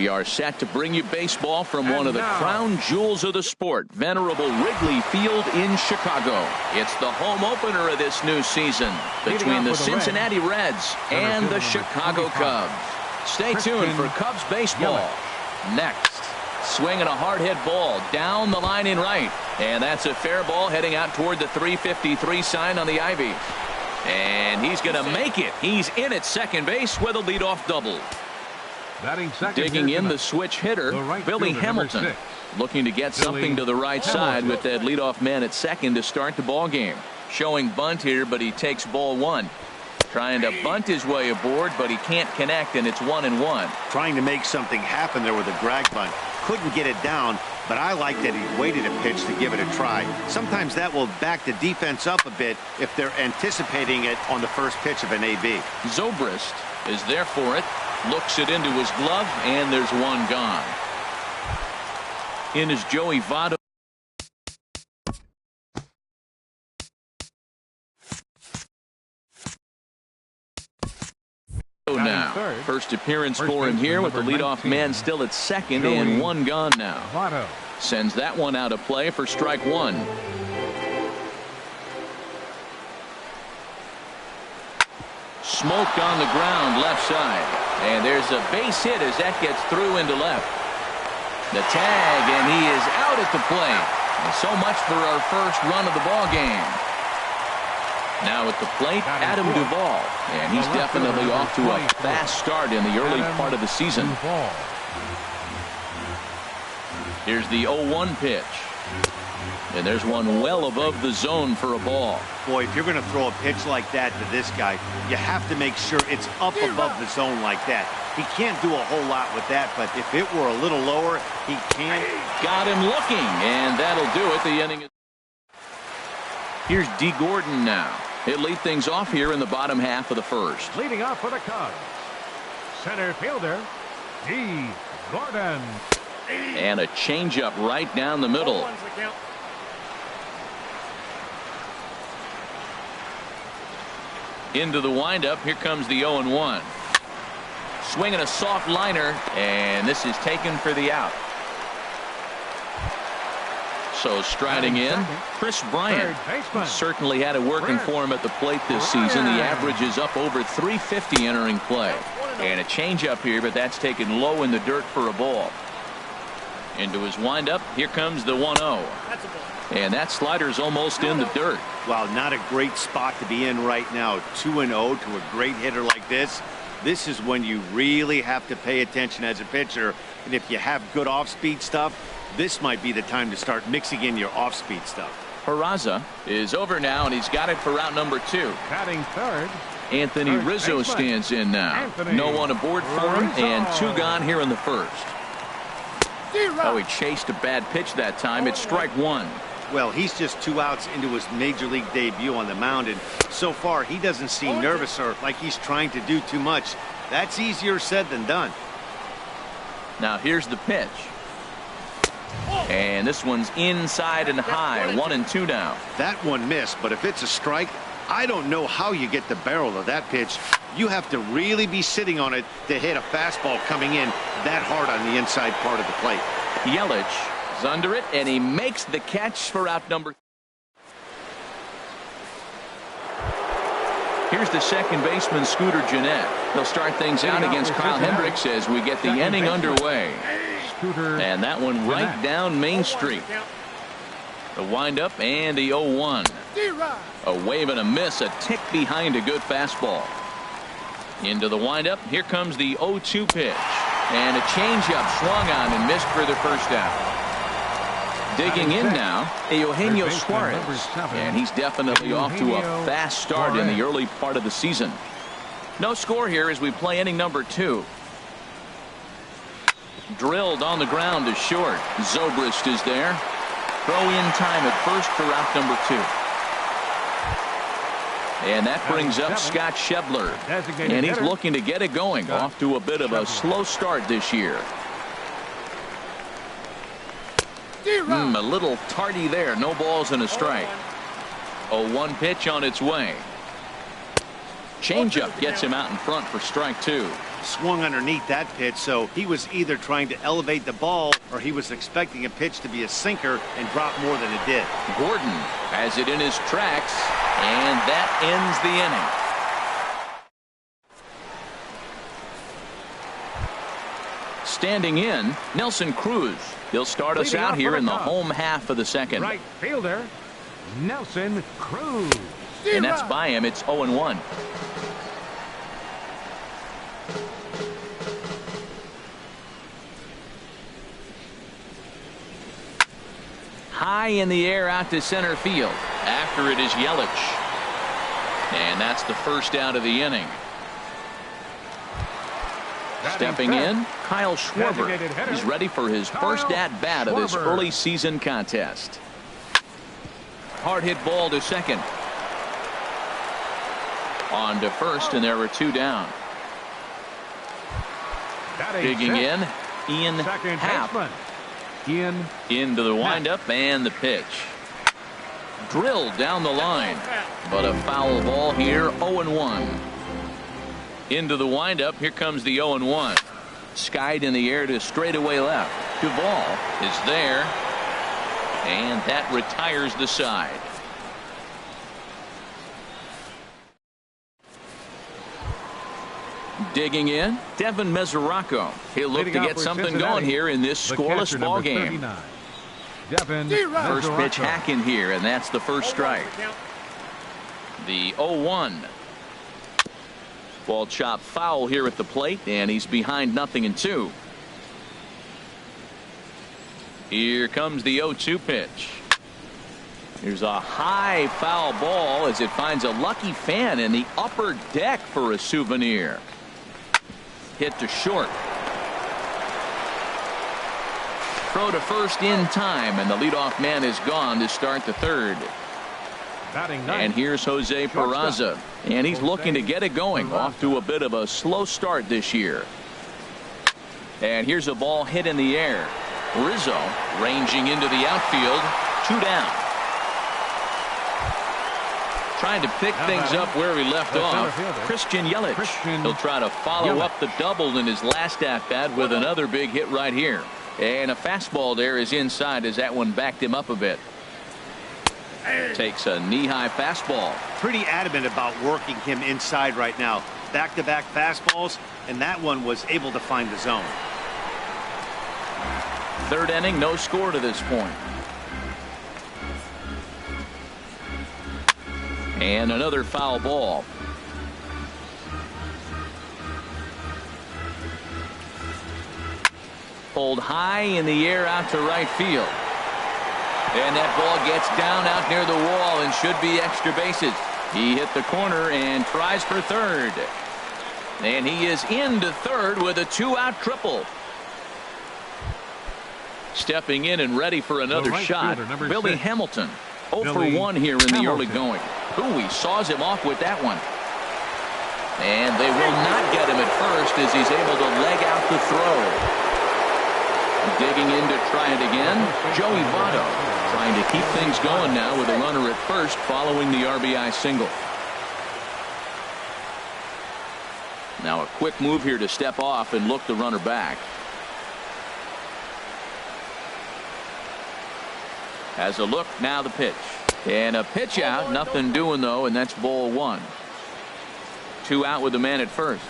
We are set to bring you baseball from one of the crown jewels of the sport, venerable Wrigley Field in Chicago. It's the home opener of this new season between the Cincinnati Reds and the Chicago Cubs. Stay tuned for Cubs baseball. Next, swinging a hard hit ball down the line in right, and that's a fair ball heading out toward the 353 sign on the ivy. And he's going to make it. He's in at second base with a leadoff double. Digging in the switch hitter, Billy Hamilton, looking to get something to the right side with that leadoff man at second to start the ball game. Showing bunt here, but he takes ball one. Trying to bunt his way aboard, but he can't connect, and it's 1-1. Trying to make something happen there with a drag bunt. Couldn't get it down, but I like that he waited a pitch to give it a try. Sometimes that will back the defense up a bit if they're anticipating it on the first pitch of an AB. Zobrist is there for it. Looks it into his glove, and there's one gone. In is Joey Votto. Now, first appearance for him here with the leadoff man still at second and one gone now. Sends that one out of play for strike one. Smoke on the ground left side, and there's a base hit as that gets through into left. The tag, and he is out at the plate. And so much for our first run of the ball game. Now at the plate, Adam Duvall, and he's definitely off to a fast start in the early part of the season. Here's the 0-1 pitch, and there's one well above the zone for a ball. Boy, if you're going to throw a pitch like that to this guy, you have to make sure it's up above the zone like that. He can't do a whole lot with that, but if it were a little lower, he can. Got him looking, and that'll do it. The inning. Here's D. Gordon now. He'll lead things off here in the bottom half of the first. Leading off for the Cubs, center fielder, D. Gordon. And a changeup right down the middle. Into the windup. Here comes the 0-1. Swinging a soft liner, and this is taken for the out. So striding in, Chris Bryant certainly had it working for him at the plate this season. The average is up over 350 entering play. And a changeup here, but that's taken low in the dirt for a ball. Into his windup, here comes the 1-0. And that slider's almost in the dirt. Wow, not a great spot to be in right now. 2-0 to a great hitter like this. This is when you really have to pay attention as a pitcher. And if you have good off-speed stuff, this might be the time to start mixing in your off-speed stuff. Peraza is over now, and he's got it for out number 2. Batting third, Anthony Rizzo stands in now. No one aboard for him, and 2 gone here in the first. Oh, he chased a bad pitch that time. It's strike 1. Well, he's just 2 outs into his major league debut on the mound, and so far he doesn't seem nervous or like he's trying to do too much. That's easier said than done. Now here's the pitch. And this one's inside and high. 1-2 now. That one missed, but if it's a strike, I don't know how you get the barrel of that pitch. You have to really be sitting on it to hit a fastball coming in that hard on the inside part of the plate. Yelich is under it, and he makes the catch for out number. Here's the second baseman, Scooter Gennett. He'll start things out against Kyle Hendricks as we get the inning underway. And that one right down Main Street. The windup and the 0-1. A wave and a miss, a tick behind a good fastball. Into the windup. Here comes the 0-2 pitch. And a changeup swung on and missed for the first out. Digging in now, Eugenio Suarez. And he's definitely off to a fast start in the early part of the season. No score here as we play inning number 2. Drilled on the ground to short. Zobrist is there. Throw in time at first for out number 2. And that brings up Scott Schebler. And he's looking to get it going. Off to a bit of a slow start this year. A little tardy there. No balls and a strike. 0-1 pitch on its way. Changeup gets him out in front for strike 2. swung underneath that pitch, so he was either trying to elevate the ball or he was expecting a pitch to be a sinker and drop more than it did. Gordon has it in his tracks, and that ends the inning. Standing in, Nelson Cruz. He'll start us out here in the home half of the second. Right fielder, Nelson Cruz. And that's by him. It's 0-1. High in the air out to center field. After it is Yelich. And that's the first out of the inning. Stepping in, Kyle Schwarber. He's ready for his first at-bat of this early season contest. Hard hit ball to second. On to first, and there were two down. Digging in, Ian Happ. Into the windup and the pitch. Drilled down the line, but a foul ball here. 0-1. Into the windup. Here comes the 0-1. Skied in the air to straightaway left. Duvall is there, and that retires the side. Digging in, Devin Mesoraco. He'll look to get something going here in this scoreless ball game. First pitch hack in here, and that's the first strike. The 0-1. Ball chopped foul here at the plate, and he's behind 0-2. Here comes the 0-2 pitch. Here's a high foul ball as it finds a lucky fan in the upper deck for a souvenir. Hit to short. Throw to first in time, and the leadoff man is gone to start the third. And here's Jose Peraza, and he's looking to get it going. Off to a bit of a slow start this year. And here's a ball hit in the air. Rizzo ranging into the outfield. 2 down. Trying to pick things up where he left off. Christian Yelich. He'll try to follow up the double in his last at-bat with another big hit right here. And a fastball there is inside as that one backed him up a bit. Takes a knee-high fastball. Pretty adamant about working him inside right now. Back-to-back fastballs, and that one was able to find the zone. Third inning, no score to this point. And another foul ball. Pulled high in the air out to right field. And that ball gets down out near the wall and should be extra bases. He hit the corner and tries for third. And he is into third with a 2-out triple. Stepping in and ready for another shot, Billy Hamilton. 0 for 1 here in the early going. He saws him off with that one. And they will not get him at first as he's able to leg out the throw. Digging in to try it again, Joey Votto. Trying to keep things going now with a runner at first following the RBI single. Now a quick move here to step off and look the runner back. As a look, now the pitch. And a pitch out, nothing doing though, and that's ball 1. 2 out with the man at first.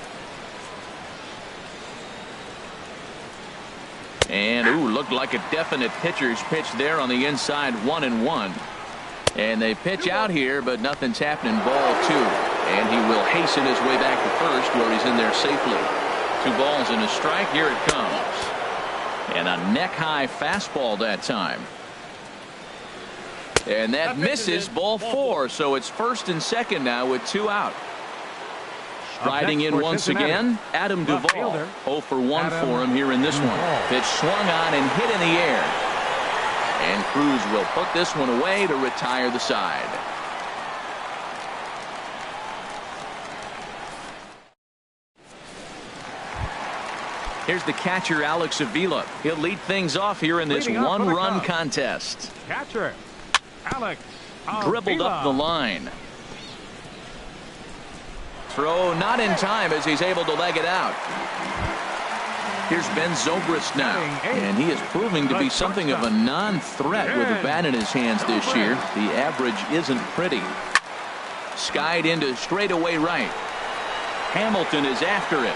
And looked like a definite pitcher's pitch there on the inside. 1-1. And they pitch out here, but nothing's happening. Ball 2. And he will hasten his way back to first where he's in there safely. 2 balls and a strike. Here it comes. And a neck-high fastball that time. And that misses. Ball 4. So it's first and second now with 2 out. Striding in once again, Adam Duvall. 0 for 1 for him here in this one. Pitch swung on and hit in the air. And Cruz will put this one away to retire the side. Here's the catcher, Alex Avila. He'll lead things off here in this one-run contest. Catcher, Alex Avila. Dribbled up the line. Throw not in time as he's able to leg it out. Here's Ben Zobrist now, and he is proving to be something of a non-threat with the bat in his hands this year. The average isn't pretty. Skied into straightaway right. Hamilton is after it.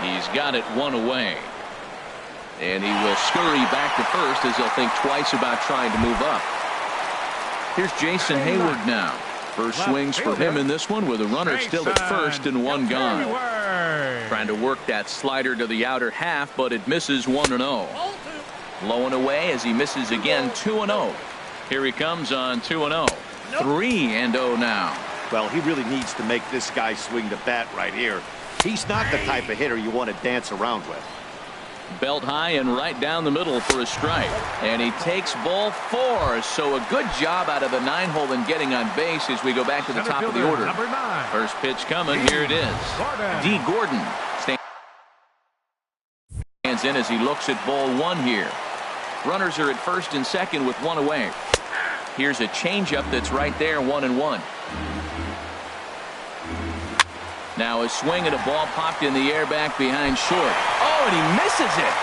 He's got it one away. And he will scurry back to first as he'll think twice about trying to move up. Here's Jason Hayward now. First swings for him in this one with a runner still at first and one gone. Trying to work that slider to the outer half, but it misses 1-0. Low and away as he misses again 2-0. Here he comes on 2-0. 3-0 now. Well, he really needs to make this guy swing the bat right here. He's not the type of hitter you want to dance around with. Belt high and right down the middle for a strike. And he takes ball 4. So a good job out of the 9-hole in getting on base as we go back to the top of the order. First pitch coming. Here it is. D. Gordon stands in as he looks at ball 1 here. Runners are at first and second with 1 away. Here's a changeup that's right there, 1-1. Now a swing and a ball popped in the air back behind short. Oh, and he misses it.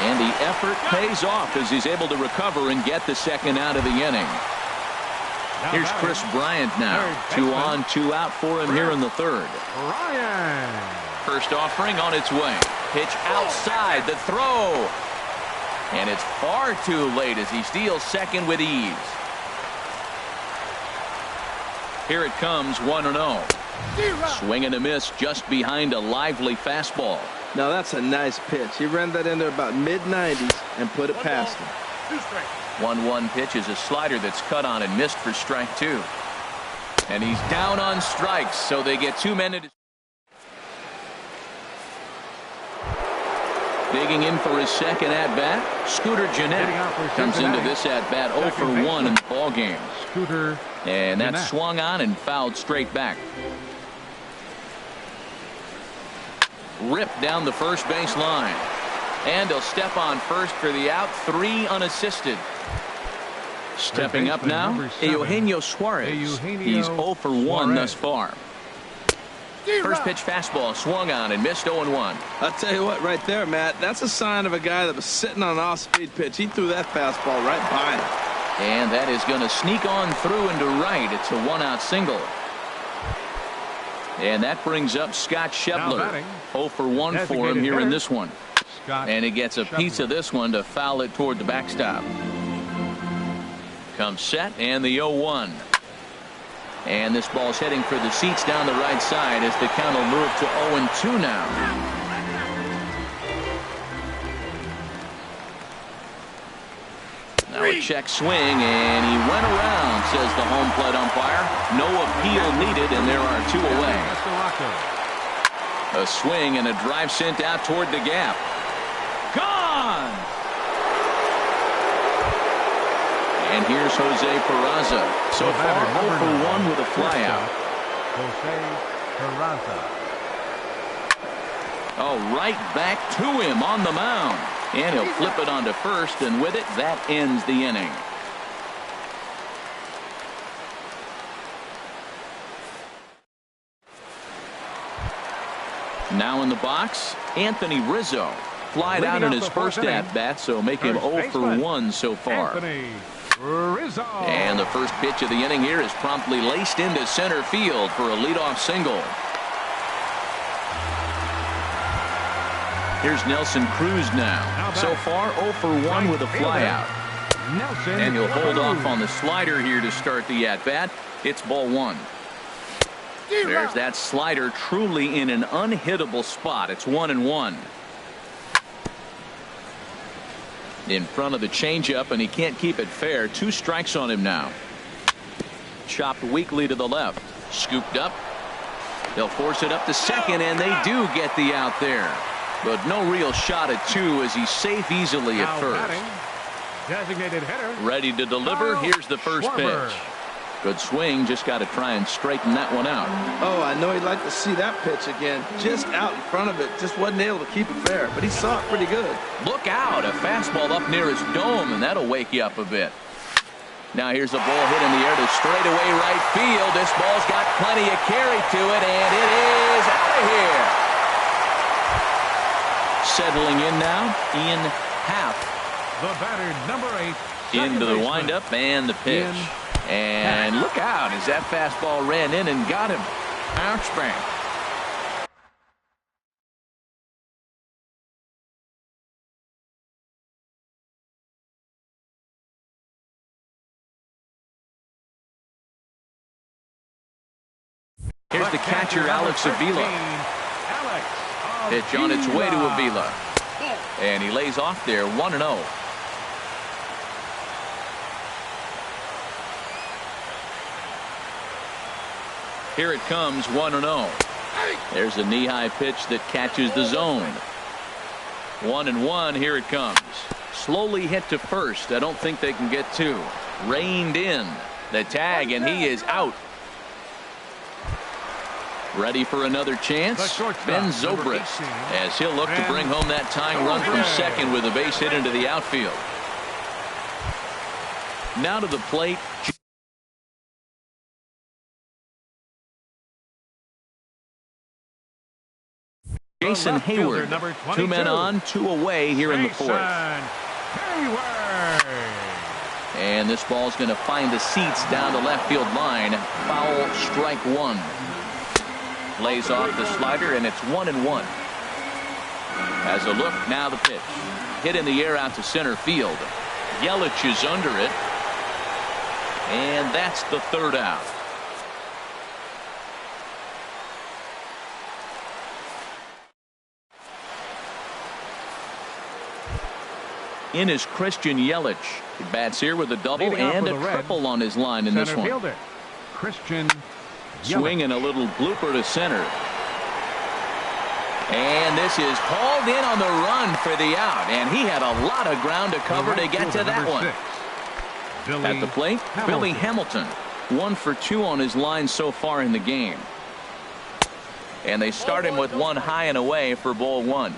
And the effort pays off as he's able to recover and get the second out of the inning. Here's Chris Bryant now. 2 on, 2 out for him here in the third. First offering on its way. Pitch outside, the throw. And it's far too late as he steals second with ease. Here it comes, 1-0. Swing and a miss just behind a lively fastball. Now that's a nice pitch. He ran that into about mid-90s and put it past him. 1-1 pitch is a slider that's cut on and missed for strike 2. And he's down on strikes, so they get 2 men into. Digging in for his second at-bat, Scooter Gennett comes into this at-bat 0 for 1 in the ball game. And that's swung on and fouled straight back. Ripped down the first base line. And he'll step on first for the out. 3 unassisted. Stepping up now, Eugenio Suarez. He's 0 for 1 thus far. First pitch fastball swung on and missed 0-1. I'll tell you what, right there, Matt, that's a sign of a guy that was sitting on an off-speed pitch. He threw that fastball right by him. And that is going to sneak on through into right. It's a 1-out single. And that brings up Scott Schebler. 0 for 1 for him here in this one. And he gets a piece of this one to foul it toward the backstop. Comes set and the 0-1. And this ball's heading for the seats down the right side as the count will move to 0-2 now. Now a check swing, and he went around, says the home plate umpire. No appeal needed, and there are 2 away. A swing and a drive sent out toward the gap. Gone! And here's Jose Peraza. So far 0 for 1 with a flyout. Jose Peraza. Oh, right back to him on the mound. And he'll flip it onto first, and with it, that ends the inning. Now in the box, Anthony Rizzo. Flied out in his first at-bat, so make him 0 for 1 so far. Rizzo. And the first pitch of the inning here is promptly laced into center field for a leadoff single. Here's Nelson Cruz now. So far 0 for 1 with a flyout. And he'll hold off on the slider here to start the at-bat. It's ball 1. There's that slider truly in an unhittable spot. It's 1-1. In front of the changeup, and he can't keep it fair. 2 strikes on him now. Chopped weakly to the left. Scooped up. They'll force it up to second, and they do get the out there. But no real shot at 2 as he's safe easily at first. Designated hitter. Ready to deliver. Here's the first pitch. Good swing. Just got to try and straighten that one out. Oh, I know he'd like to see that pitch again. Just out in front of it. Just wasn't able to keep it fair. But he saw it pretty good. Look out. A fastball up near his dome, and that'll wake you up a bit. Now here's a ball hit in the air to straightaway right field. This ball's got plenty of carry to it, and it is out of here. Settling in now in half. The batter, number 8. Into the windup and the pitch. And look out as that fastball ran in and got him. Ouch, bang. Here's the catcher, Alex Avila. Pitch on its way to Avila. And he lays off there, 1-0. Here it comes, 1-0. There's a knee-high pitch that catches the zone. 1-1, here it comes. Slowly hit to first. I don't think they can get two. Reined in. The tag, and he is out. Ready for another chance? Ben Zobrist, as he'll look to bring home that tying run from second with a base hit into the outfield. Now to the plate. Jason Hayward. 2 men on, 2 away here in the fourth. And this ball's going to find the seats down the left field line. Foul, strike 1. Lays off the slider, and it's 1-1. As a look, now the pitch. Hit in the air out to center field. Yelich is under it. And that's the third out. In is Christian Yelich. He bats here with a double and a triple on his line in this one. Fielder, Christian Swinging a little blooper to center. And this is hauled in on the run for the out. And he had a lot of ground to cover to get to that one. At the plate, Billy Hamilton. 1 for 2 on his line so far in the game. And they start him with one high and away for ball 1.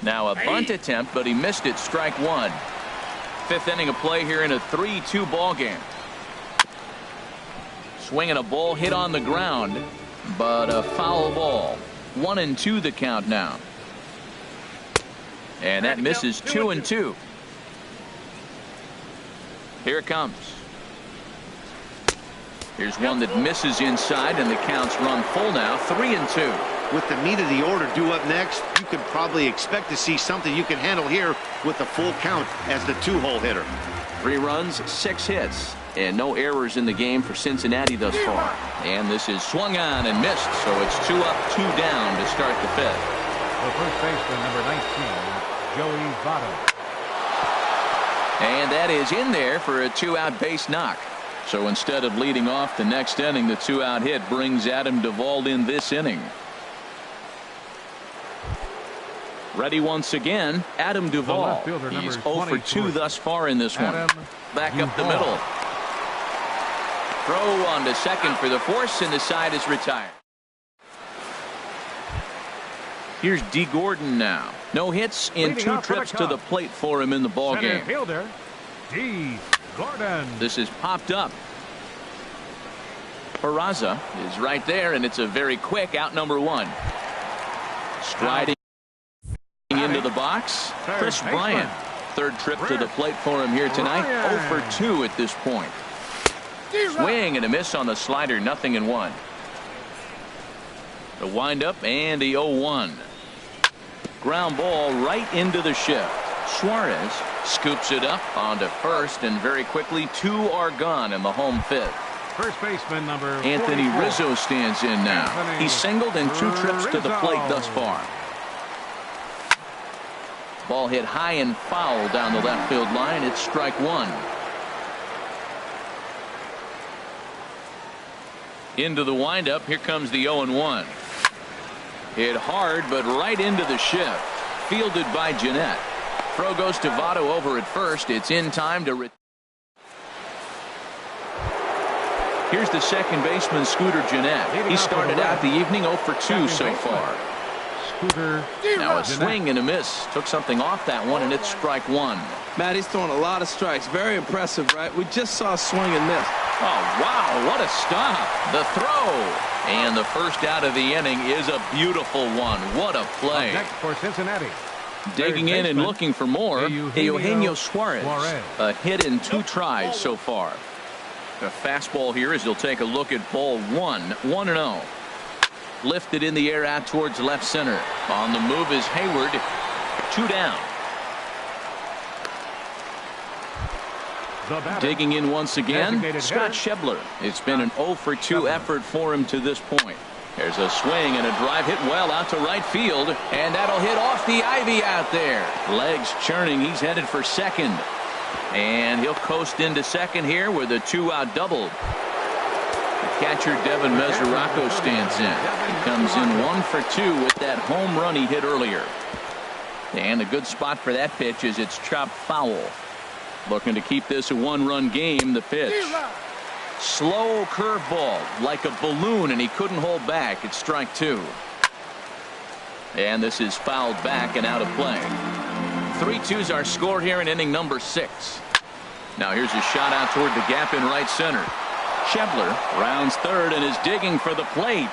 Now a bunt attempt, but he missed it. Strike 1. 5th inning of play here in a 3-2 ball game. Swinging a ball hit on the ground, but a foul ball. 1-2 the count now. And that misses 2-2. Here it comes. Here's one that misses inside, and the count's run full now. 3-2. With the meat of the order due up next, you could probably expect to see something you can handle here with the full count as the 2-hole hitter. 3 runs, 6 hits, and no errors in the game for Cincinnati thus far. And this is swung on and missed, so it's 2 up, 2 down to start the 5th. The first baseman, number 19, Joey Votto. And that is in there for a 2-out base knock. So instead of leading off the next inning, the 2-out hit brings Adam Duvall in this inning. Ready once again, Adam Duvall. He's 0 for 2 thus far in this one. Back up the middle. Throw on to second for the force, and the side is retired. Here's D. Gordon now. No hits in 2 trips to the plate for him in the ball game. Fielder, D. Gordon. This is popped up. Peraza is right there, and it's a very quick out, number 1. Striding into the box, Chris Bryant. 3rd trip to the plate for him here tonight. 0 for 2 at this point. Swing and a miss on the slider, 0-1. The windup and the 0-1. Ground ball right into the shift. Suarez scoops it up onto first, and very quickly 2 are gone in the home 5th. First baseman number Anthony 44. Rizzo stands in now. He's singled in 2 trips to the plate thus far. Ball hit high and foul down the left field line. It's strike 1. Into the windup. Here comes the 0-1. Hit hard, but right into the shift. Fielded by Jeanette. Throw goes to Votto over at first. It's in time to. Here's the second baseman, Scooter Jeanette. He started out the evening 0 for 2 so far. Scooter. Now a swing and a miss. Took something off that one, and it's strike 1. Matt, he's throwing a lot of strikes. Very impressive, right? We just saw a swing and miss. Oh, wow, what a stop. The throw. And the first out of the inning is a beautiful one. What a play. Up next for Cincinnati. Digging in and looking for more, Eugenio Suarez. A hit in 2 tries so far. The fastball here as he'll take a look at ball 1, 1-0. Lifted in the air out towards left center. On the move is Hayward. 2 down. Digging in once again, Scott Schebler. It's been an 0 for 2 effort for him to this point. There's a swing and a drive hit well out to right field, and that'll hit off the ivy out there. Legs churning. He's headed for second. And he'll coast into second here with a 2-out double. The catcher Devin Mesoraco stands in. He comes in 1 for 2 with that home run he hit earlier. And a good spot for that pitch is it's chopped foul. Looking to keep this a 1-run game. The pitch. Slow curveball like a balloon, and he couldn't hold back. It's strike 2. And this is fouled back and out of play. 3-2's our score here in inning number 6. Now here's a shot out toward the gap in right center. Schebler rounds third and is digging for the plate.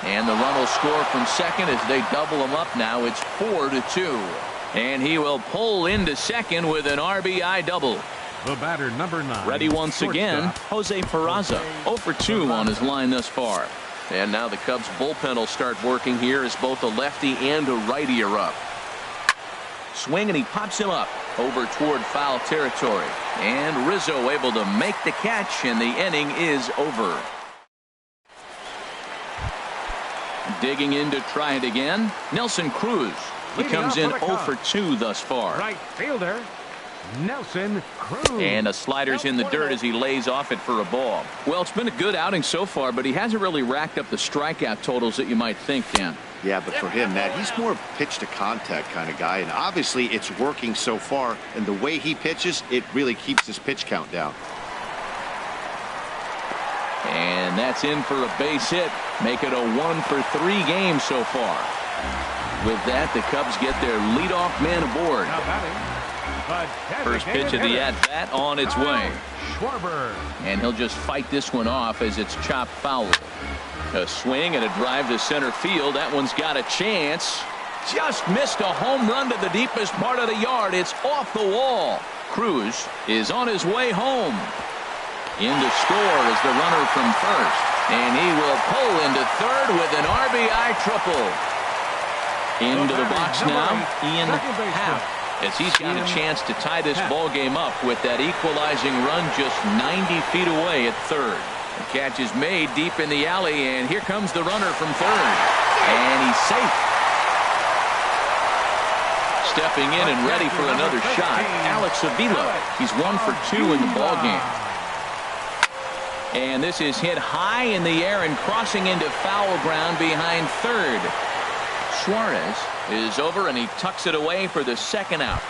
And the run will score from second as they double him up now. It's 4-2. And he will pull into second with an RBI double. The batter, number 9. Ready once again, Jose Peraza. 0 for 2 on his line thus far. And now the Cubs bullpen will start working here as both a lefty and a righty are up. Swing and he pops him up over toward foul territory. And Rizzo able to make the catch, and the inning is over. Digging in to try it again, Nelson Cruz. He comes in 0 for 2 thus far. Right fielder, Nelson Cruz. And a slider's in the dirt as he lays off it for a ball. Well, it's been a good outing so far, but he hasn't really racked up the strikeout totals that you might think, Dan. Yeah, but for him, Matt, he's more pitch to contact kind of guy, and obviously it's working so far, and the way he pitches, it really keeps his pitch count down. And that's in for a base hit. Make it a 1 for 3 game so far. With that, the Cubs get their leadoff man aboard. First pitch of the at-bat on its way. And he'll just fight this one off as it's chopped foul. A swing and a drive to center field. That one's got a chance. Just missed a home run to the deepest part of the yard. It's off the wall. Cruz is on his way home. In to score is the runner from first. And he will pull into third with an RBI triple. Into the box now, Ian Happ, as he's got a chance to tie this ball game up with that equalizing run just 90 feet away at third. The catch is made deep in the alley, and here comes the runner from third. And he's safe. Stepping in and ready for another shot, Alex Avila. He's 1 for 2 in the ball game. And this is hit high in the air and crossing into foul ground behind third. Suarez is over and he tucks it away for the second out.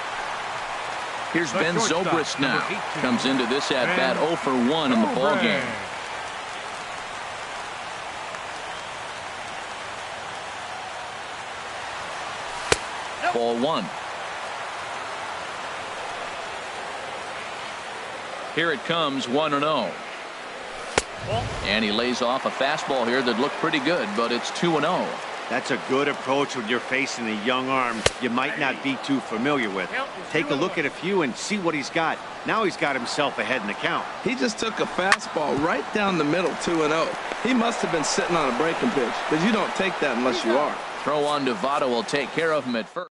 Here's Ben Zobrist now. Comes into this at bat 0 for 1 in the ball game. Ball 1. Here it comes, 1-0. And he lays off a fastball here that looked pretty good, but it's 2-0. That's a good approach when you're facing a young arm you might not be too familiar with. Take a look at a few and see what he's got. Now he's got himself ahead in the count. He just took a fastball right down the middle, 2-0. He must have been sitting on a breaking pitch, because you don't take that unless you are. Throw on to Votto will take care of him at first.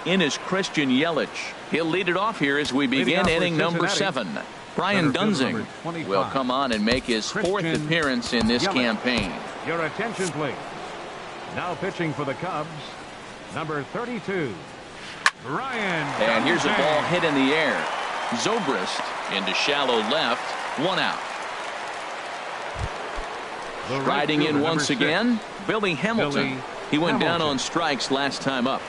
In is Christian Yelich. He'll lead it off here as we begin inning number 7. Brian Dunzing will come on and make his 4th appearance in this campaign. Your attention, please. Now pitching for the Cubs, number 32, Brian. And here's a ball hit in the air. Zobrist into shallow left, 1 out. Riding in once again, Billy Hamilton. He went down on strikes last time up.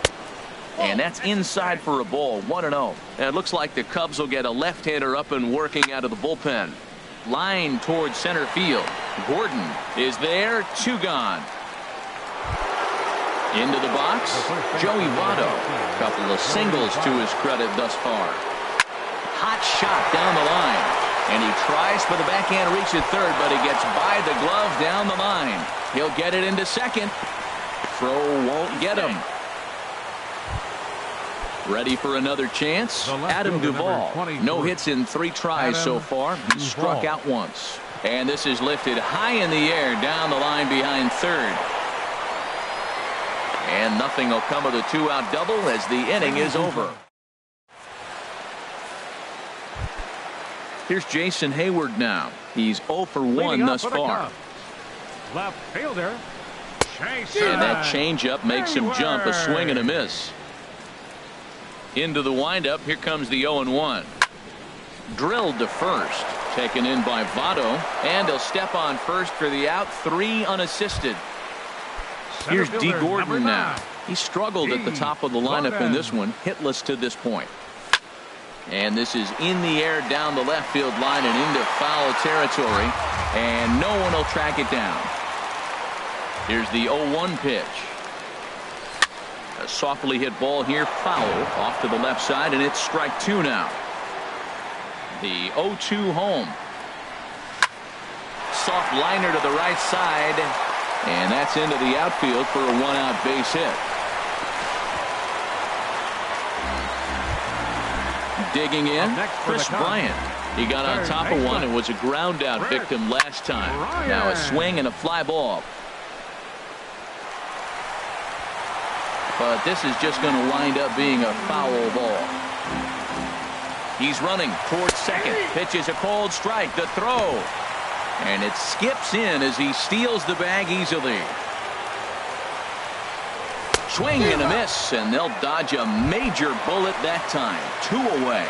And that's inside for a ball, 1-0. And it looks like the Cubs will get a left-hander up and working out of the bullpen. Line towards center field. Gordon is there, 2 gone. Into the box, Joey Votto. Couple of singles to his credit thus far. Hot shot down the line. And he tries for the backhand reach at third, but he gets by the glove down the line. He'll get it into second. Throw won't get him. Ready for another chance? Adam Duvall. No hits in 3 tries so far. He struck out once. And this is lifted high in the air down the line behind third. And nothing will come of the 2-out double as the inning is over. Here's Jason Hayward now. He's 0 for 1 thus far. Left fielder. And that changeup makes him jump. A swing and a miss. Into the windup. Here comes the 0-1. Drilled to first. Taken in by Votto. And he'll step on first for the out. 3 unassisted. Here's D. Gordon now. He struggled at the top of the lineup in this one. Hitless to this point. And this is in the air down the left field line and into foul territory. And no one will track it down. Here's the 0-1 pitch. A softly hit ball here, foul off to the left side, and it's strike 2 now. The 0-2 home. Soft liner to the right side, and that's into the outfield for a 1-out base hit. Digging in, Chris Bryant. He got on top of one and was a ground out victim last time. Now a swing and a fly ball. But this is just going to wind up being a foul ball. He's running towards second. Pitches a cold strike. The throw. And it skips in as he steals the bag easily. Swing and a miss, and they'll dodge a major bullet that time. 2 away.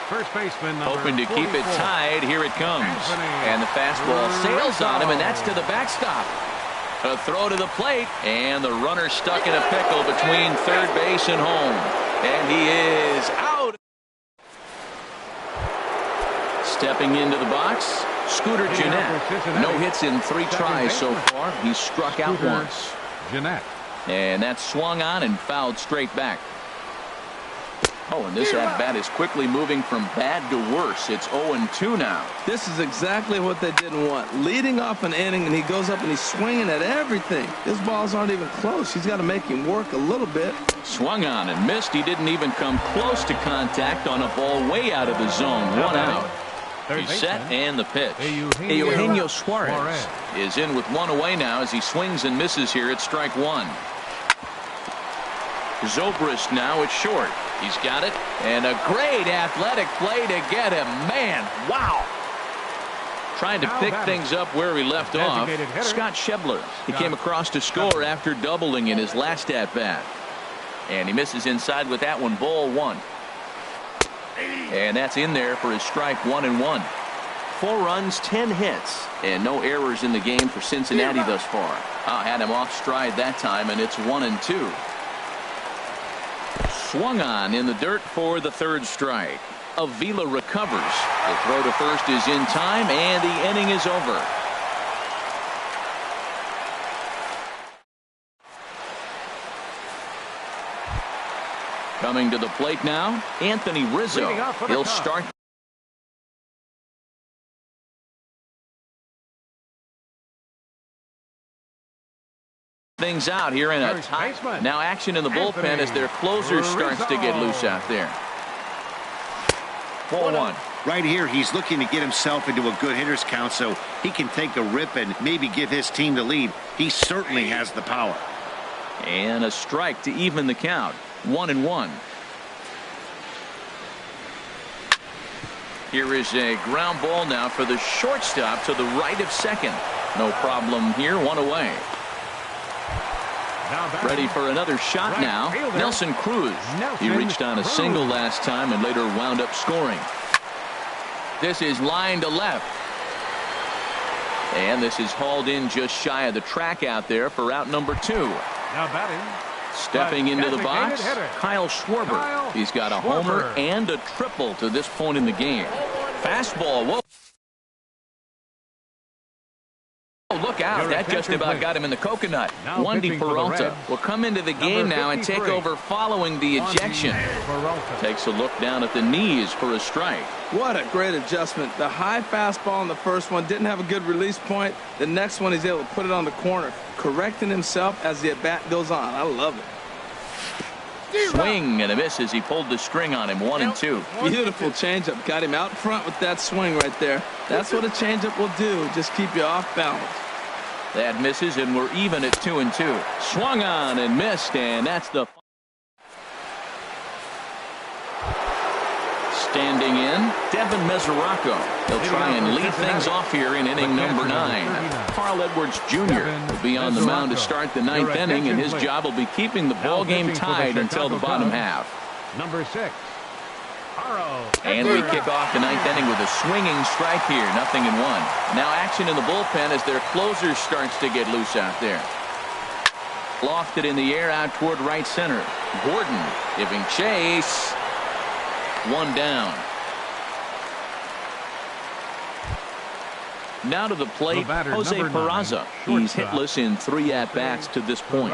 First baseman hoping to keep it tied. Here it comes. And the fastball sails on him, and that's to the backstop. A throw to the plate, and the runner stuck in a pickle between third base and home. And he is out. Stepping into the box, Scooter Gennett. No hits in 3 tries so far. He's struck out once. Gennett. And that's swung on and fouled straight back. Oh, and this at-bat is quickly moving from bad to worse. It's 0-2 now. This is exactly what they didn't want. Leading off an inning, and he goes up and he's swinging at everything. His balls aren't even close. He's got to make him work a little bit. Swung on and missed. He didn't even come close to contact on a ball way out of the zone. 1 out. He's set, and the pitch. Eugenio Suarez is in with 1 away now as he swings and misses here at strike 1. Zobrist now at short. He's got it, and a great athletic play to get him. Man, wow. Trying to pick things up where he left off. Scott Schebler. He came across to score after doubling in his last at-bat. And he misses inside with that one. Ball 1. And that's in there for his strike 1-1. 4 runs, 10 hits, and no errors in the game for Cincinnati thus far. Had him off stride that time, and it's 1-2. Swung on in the dirt for the 3rd strike. Avila recovers. The throw to first is in time, and the inning is over. Coming to the plate now, Anthony Rizzo. He'll start things out here in a tie. Now action in the bullpen as their closer starts to get loose out there. 4-1. Right here, he's looking to get himself into a good hitter's count so he can take a rip and maybe give his team the lead. He certainly has the power. And a strike to even the count. 1-1. Here is a ground ball now for the shortstop to the right of second. No problem here. 1 away. Ready for another shot now. Nelson Cruz. He reached on a single last time and later wound up scoring. This is line to left. And this is hauled in just shy of the track out there for out number 2. Now batting. Stepping into the box, Kyle Schwarber. He's got a homer and a triple to this point in the game. Fastball. Whoa. Oh, look out. That just about got him in the coconut. Wandy Peralta will come into the game now and take over following the ejection. Takes a look down at the knees for a strike. What a great adjustment. The high fastball in the first one didn't have a good release point. The next one, he's able to put it on the corner, correcting himself as the at-bat goes on. I love it. Swing and a miss as he pulled the string on him. 1-2. Beautiful changeup. Got him out front with that swing right there. That's what a changeup will do. Just keep you off balance. That misses, and we're even at 2-2. Swung on and missed, and that's the standing in, Devin Mesoraco. He'll try and lead things off here in inning number 9. Carl Edwards Jr. will be on the mound to start the 9th inning, and his job will be keeping the ball game tied until the bottom half. Number 6. And we kick off the 9th inning with a swinging strike here, 0-1. Now action in the bullpen as their closer starts to get loose out there. Lofted in the air out toward right center. Gordon giving chase. 1 down. Now to the plate, Jose Peraza. He's hitless in 3 at-bats to this point.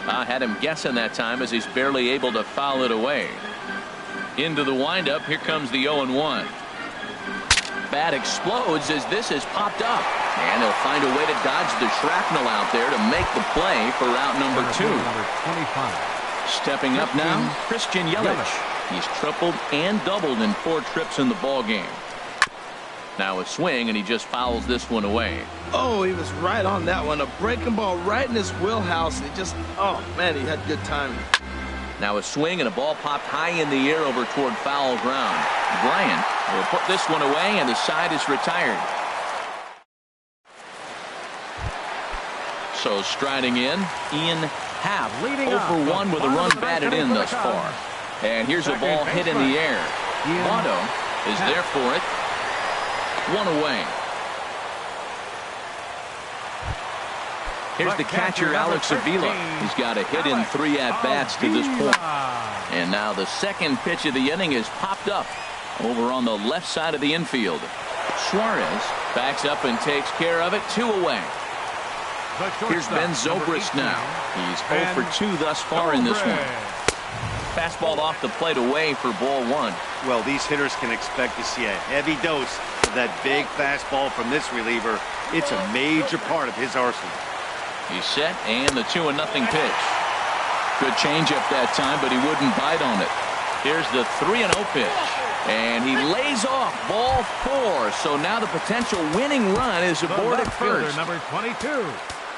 I had him guessing that time as he's barely able to foul it away. Into the windup. Here comes the 0-1. Bat explodes as this is popped up. And they'll find a way to dodge the shrapnel out there to make the play for route number 2. Stepping up now, Christian Yelich. He's tripled and doubled in 4 trips in the ball game. Now a swing, and he just fouls this one away. Oh, he was right on that one. A breaking ball right in his wheelhouse. He just, oh, man, he had good timing. Now a swing, and a ball popped high in the air over toward foul ground. Bryant will put this one away, and the side is retired. So striding in, Ian Happ, 0-for-1 with a run batted in thus far. And here's a ball hit in the air. Otto is there for it. 1 away. Here's the catcher, Alex Avila. He's got a hit in 3 at-bats to this point. And now the second pitch of the inning is popped up over on the left side of the infield. Suarez backs up and takes care of it. 2 away. Here's Ben Zobrist now. He's 0 for 2 thus far in this one. Fastball off the plate away for ball 1. Well, these hitters can expect to see a heavy dose of that big fastball from this reliever. It's a major part of his arsenal. He's set, and the 2-0 pitch. Good changeup that time, but he wouldn't bite on it. Here's the 3-0 pitch. And he lays off ball 4. So now the potential winning run is aboard at first. Number 22.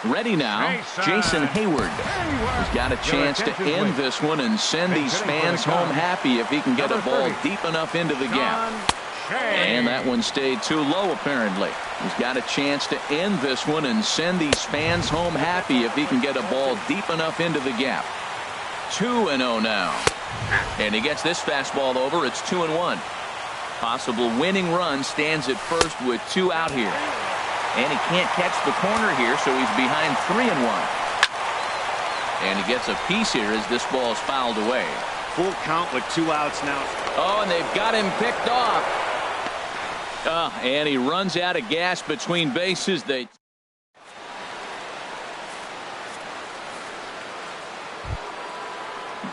Ready now, Jason Hayward. He's got a chance to end this one and send these fans home happy if he can get a ball deep enough into the gap. And that one stayed too low, apparently. He's got a chance to end this one and send these fans home happy if he can get a ball deep enough into the gap. 2-0 now. And he gets this fastball over. It's 2-1. Possible winning run stands at first with 2 out here. And he can't catch the corner here, so he's behind 3-1. And he gets a piece here as this ball is fouled away. Full count with 2 outs now. Oh, and they've got him picked off. And he runs out of gas between bases.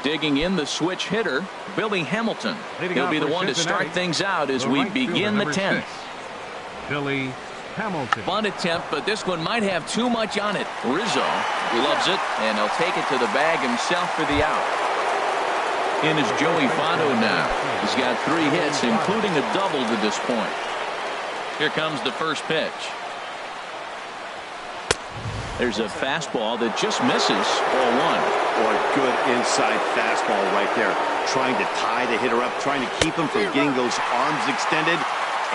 Digging in the switch hitter, Billy Hamilton. He'll be the one to start things out as we begin the 10th. Billy Hamilton. Bunt attempt, but this one might have too much on it. Rizzo loves it, and he'll take it to the bag himself for the out. In is Joey Votto now. He's got 3 hits, including a double to this point. Here comes the first pitch. There's a fastball that just misses. Ball 1. Or a good inside fastball right there. Trying to tie the hitter up, trying to keep him from getting those arms extended.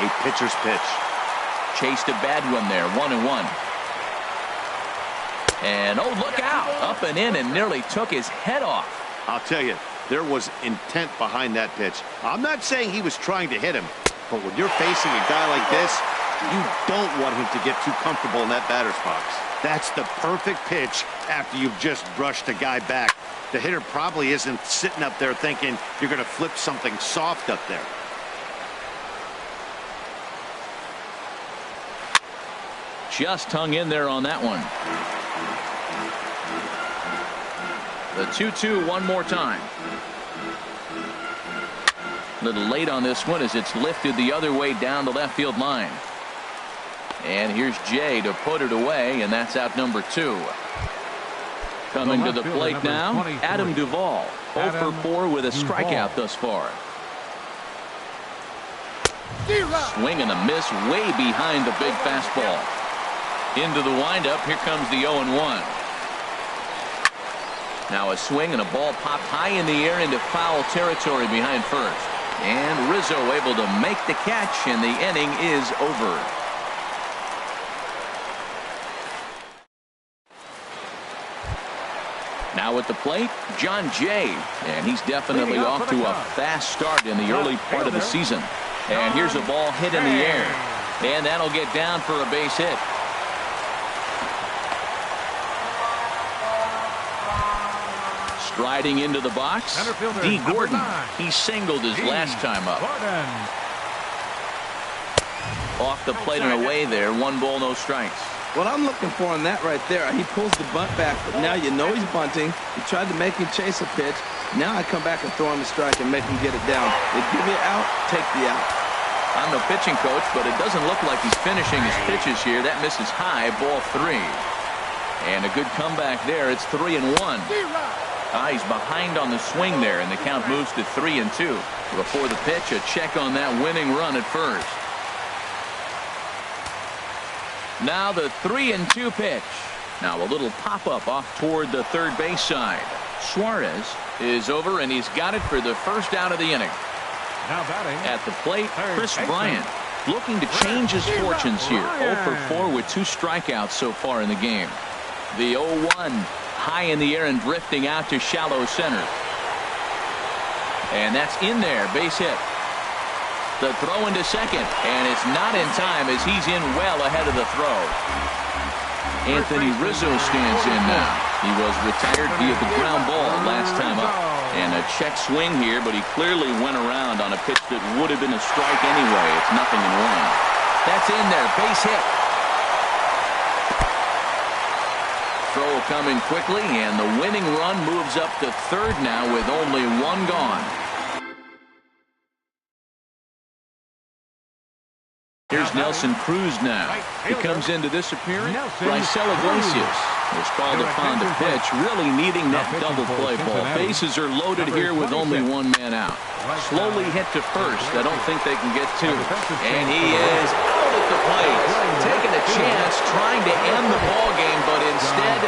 A pitcher's pitch. Chased a bad one there. 1-1. And oh, look out. Up and in and nearly took his head off. I'll tell you, there was intent behind that pitch. I'm not saying he was trying to hit him, but when you're facing a guy like this, you don't want him to get too comfortable in that batter's box. That's the perfect pitch after you've just brushed a guy back. The hitter probably isn't sitting up there thinking you're going to flip something soft up there. just hung in there on that one. The 2-2 one more time. A little late on this one as it's lifted the other way down the left field line. And here's Jay to put it away, and that's out number 2. Coming to the plate now, Adam Duvall. 0 for 4 with a strikeout thus far. Swing and a miss way behind the big fastball. Into the windup, here comes the 0-1. Now a swing and a ball popped high in the air into foul territory behind first. And Rizzo able to make the catch, and the inning is over. Now at the plate, John Jay, and he's definitely off to a fast start in the early part of the season. And here's a ball hit in the air, and that'll get down for a base hit. Striding into the box, D. Gordon. He singled his last time up. Off the plate and away there, 1 ball, no strikes. What I'm looking for on that right there, he pulls the bunt back, but now you know he's bunting. He tried to make him chase a pitch. Now I come back and throw him a strike and make him get it down. They give you out, take the out. I'm no pitching coach, but it doesn't look like he's finishing his pitches here. That misses high, ball 3. And a good comeback there. It's 3-1. He's behind on the swing there, and the count moves to 3-2. Before the pitch, a check on that winning run at first. Now the 3-2 pitch. Now a little pop-up off toward the third base side. Suarez is over, and he's got it for the first out of the inning. Now batting at the plate, Chris Bryant looking to change his fortunes here. 0 for 4 with 2 strikeouts so far in the game. The 0-1 high in the air and drifting out to shallow center. And that's in there, base hit. The throw into second, and it's not in time as he's in well ahead of the throw. Anthony Rizzo stands in now. He was retired via the ground ball last time up. And a check swing here, but he clearly went around on a pitch that would have been a strike anyway. It's 0-1. That's in there, base hit. Throw coming quickly, and the winning run moves up to third now with only 1 gone. Here's Nelson Cruz now. He comes into this appearance. Raisel Iglesias was called upon to pitch, really needing that double play ball. Bases are loaded here with only 1 man out. Slowly hit to first. I don't think they can get 2. And he is out at the plate. Taking a chance, trying to end the ball game, but instead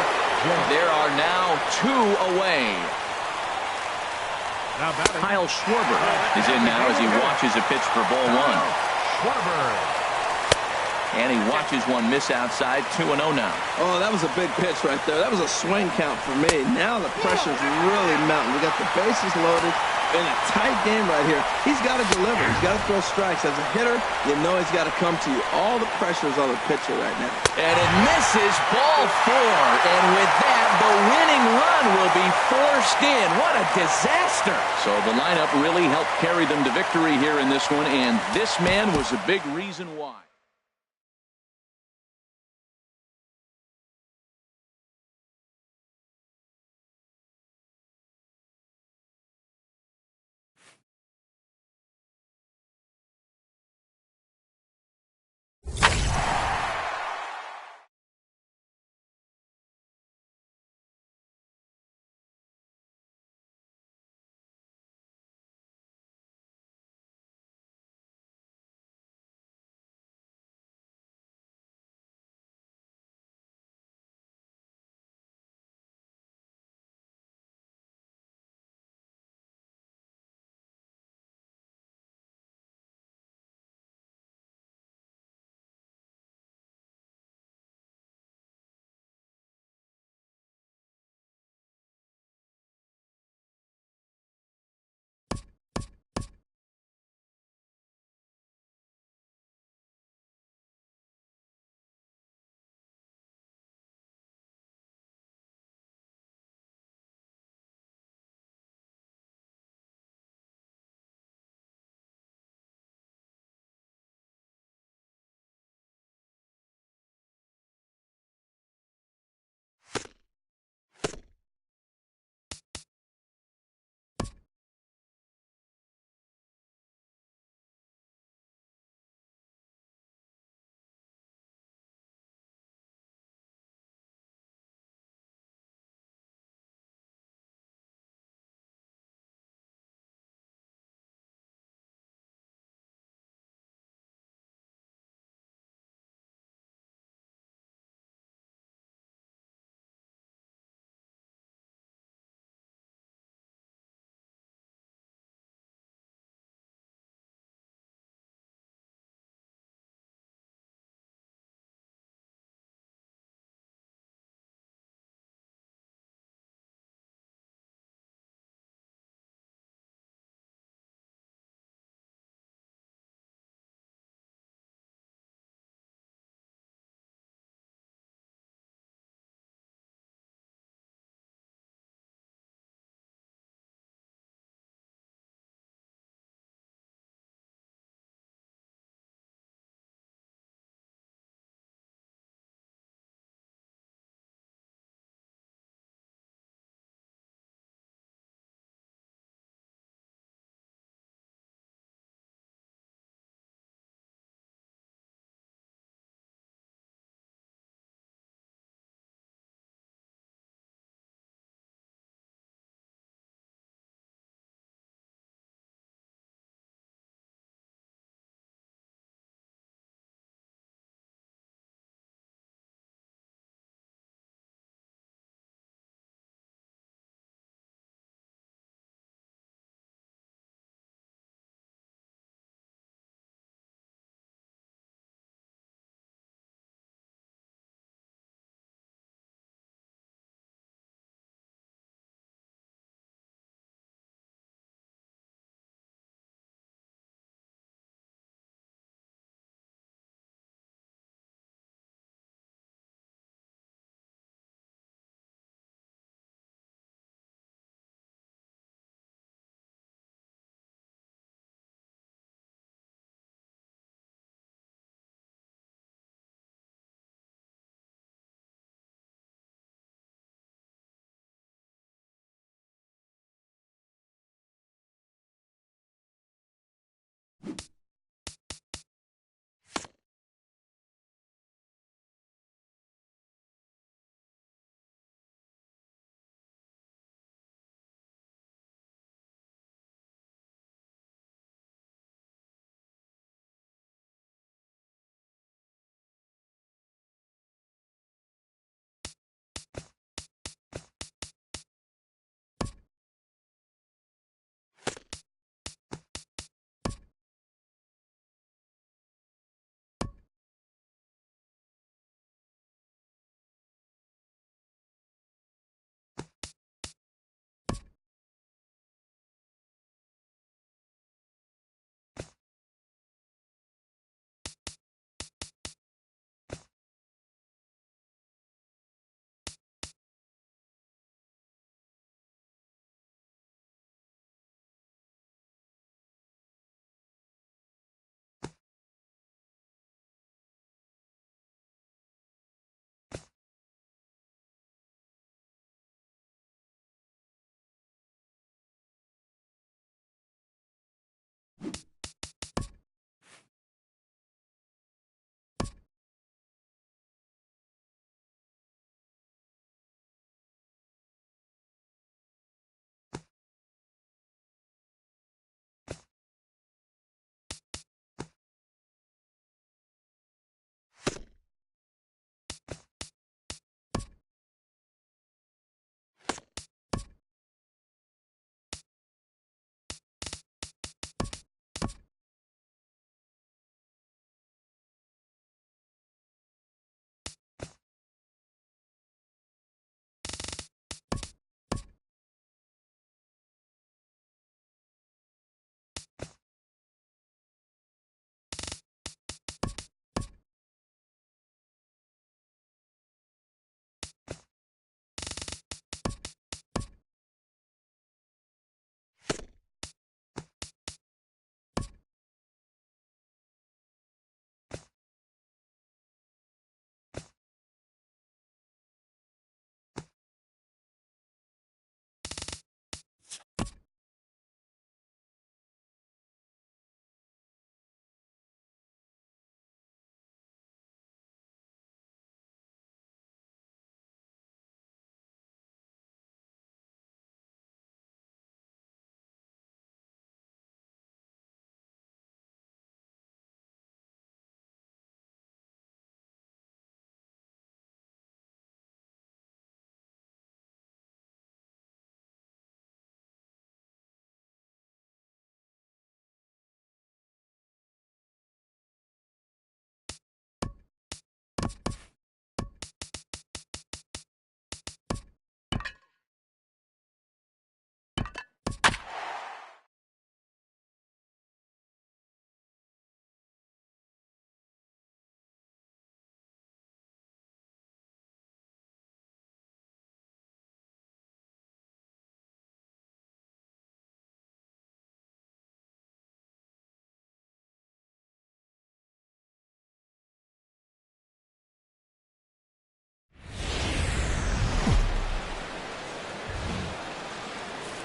there are now 2 away. Kyle Schwarber is in now as he watches a pitch for ball 1. And he watches one miss outside. 2-0 now. Oh, that was a big pitch right there. That was a swing count for me. Now the pressure's really mounting. We got the bases loaded in a tight game right here. He's got to deliver. He's got to throw strikes. As a hitter, you know he's got to come to you. All the pressure's on the pitcher right now. And it misses, ball 4. And with that, the winning run will be forced in. What a disaster. So the lineup really helped carry them to victory here in this one, and this man was a big reason why.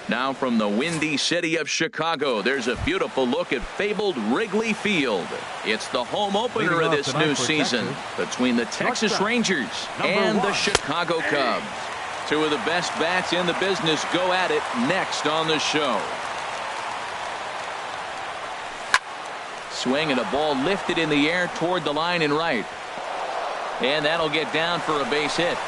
Now from the windy city of Chicago, there's a beautiful look at fabled Wrigley Field. It's the home opener of this new season between the Texas Rangers and the Chicago Cubs. Two of the best bats in the business go at it next on the show. Swing and a ball lifted in the air toward the line and right. And that'll get down for a base hit.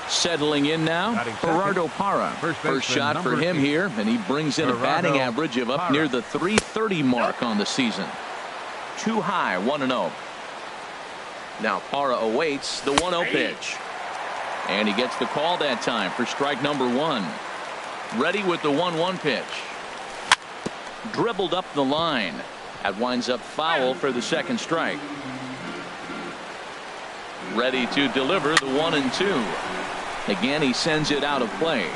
Settling in now, Gerardo Parra. First shot for him here, and he brings in a batting average of up near the .330 mark on the season. Too high, 1-0. Now Parra awaits the 1-0 pitch. And he gets the call that time for strike number 1. Ready with the 1-1 pitch. Dribbled up the line. That winds up foul for the second strike. Ready to deliver the 1-2. Again, he sends it out of play.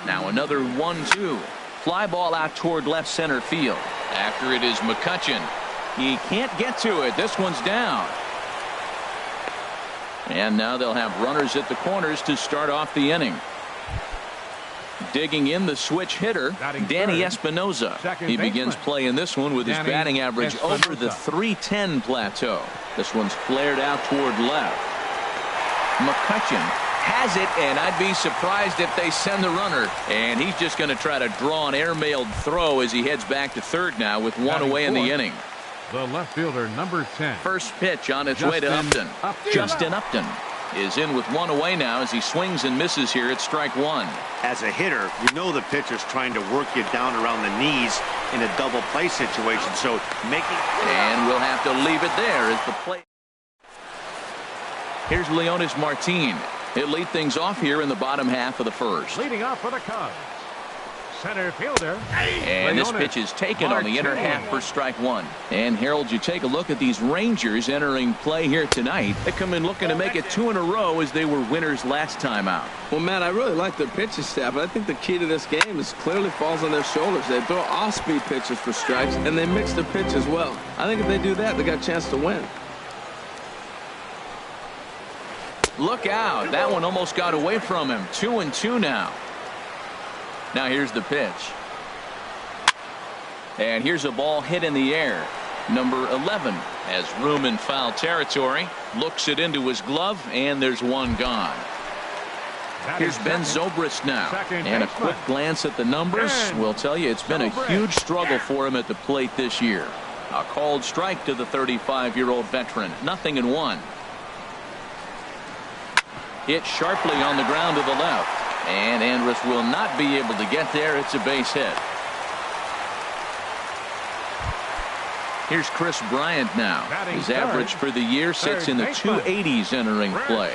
Now another 1-2. Fly ball out toward left center field. After it is McCutchen. He can't get to it. This one's down. And now they'll have runners at the corners to start off the inning. Digging in the switch hitter, Danny Espinoza. He begins play in this one with his batting average over the .310 plateau. This one's flared out toward left. McCutchen has it, and I'd be surprised if they send the runner. And he's just going to try to draw an airmailed throw as he heads back to third now with one away in the inning. The left fielder, number 10. First pitch on its way to Upton. Justin Upton is in with one away now as he swings and misses here at strike 1. As a hitter, you know the pitcher's trying to work you down around the knees in a double play situation. So making. And we'll have to leave it there as the play. Here's Leonis Martin. He'll lead things off here in the bottom half of the first. Leading off for the Cubs, center fielder. And this pitch is taken on the inner half for strike 1. And Harold, you take a look at these Rangers entering play here tonight. They come in looking to make it 2 in a row as they were winners last time out. Well, Matt, I really like their pitching staff, but I think the key to this game is clearly falls on their shoulders. They throw off-speed pitches for strikes, and they mix the pitch as well. I think if they do that, they got a chance to win. Look out. That one almost got away from him. 2-2 now. Now here's the pitch. And here's a ball hit in the air. Number 11 has room in foul territory. Looks it into his glove, and there's one gone. Here's Ben Zobrist now. And a quick glance at the numbers will tell you it's been a huge struggle for him at the plate this year. A called strike to the 35-year-old veteran. 0-1. Hit sharply on the ground to the left. And Andrus will not be able to get there. It's a base hit. Here's Chris Bryant now. His average for the year sits in the 280s entering play.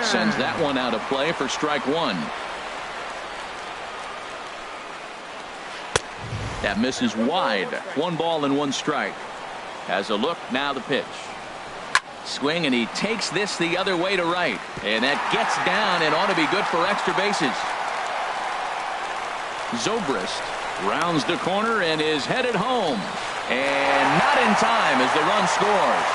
Sends that one out of play for strike 1. That misses wide. 1 ball and 1 strike. Has a look, now the pitch. Swing, and he takes this the other way to right. And that gets down and ought to be good for extra bases. Zobrist rounds the corner and is headed home. And not in time as the run scores.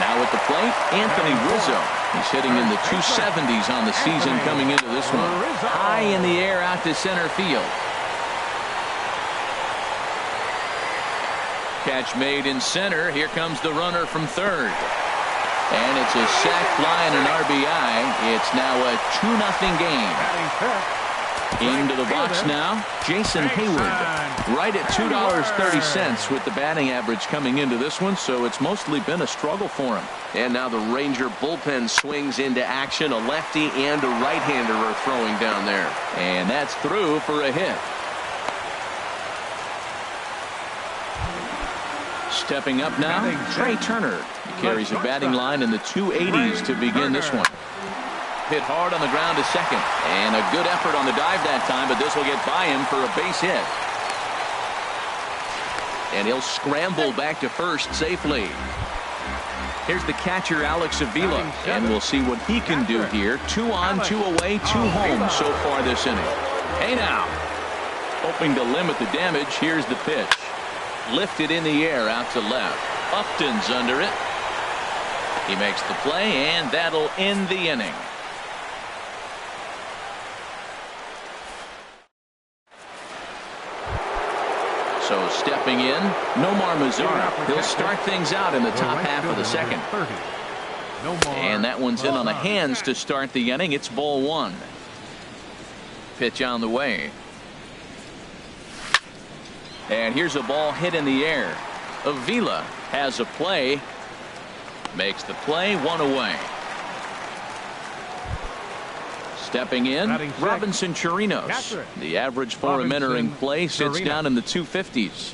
Now at the plate, Anthony Rizzo. He's hitting in the 270s on the season coming into this one. High in the air out to center field. Catch made in center. Here comes the runner from third. And it's a sac fly and an RBI. It's now a 2-0 game. Into the box now, Jason Hayward. Right at $2.30 with the batting average coming into this one, so it's mostly been a struggle for him. And now the Ranger bullpen swings into action. A lefty and a right-hander are throwing down there. And that's through for a hit. Stepping up now, Trey Turner. He carries a batting line in the 280s to begin this one. Hit hard on the ground to second. And a good effort on the dive that time, but this will get by him for a base hit. And he'll scramble back to first safely. Here's the catcher, Alex Avila. And we'll see what he can do here. 2 on, 2 away, 2 home so far this inning. Hey now. Hoping to limit the damage, here's the pitch. Lifted in the air out to left. Upton's under it. He makes the play, and that'll end the inning. So stepping in, Nomar Mazara. He'll start things out in the top half of the second. And that one's in on the hands to start the inning. It's ball one. Pitch on the way. And here's a ball hit in the air. Avila has a play. Makes the play, one away. Stepping in, Robinson Chirinos. The average for him entering play sits down in the 250s.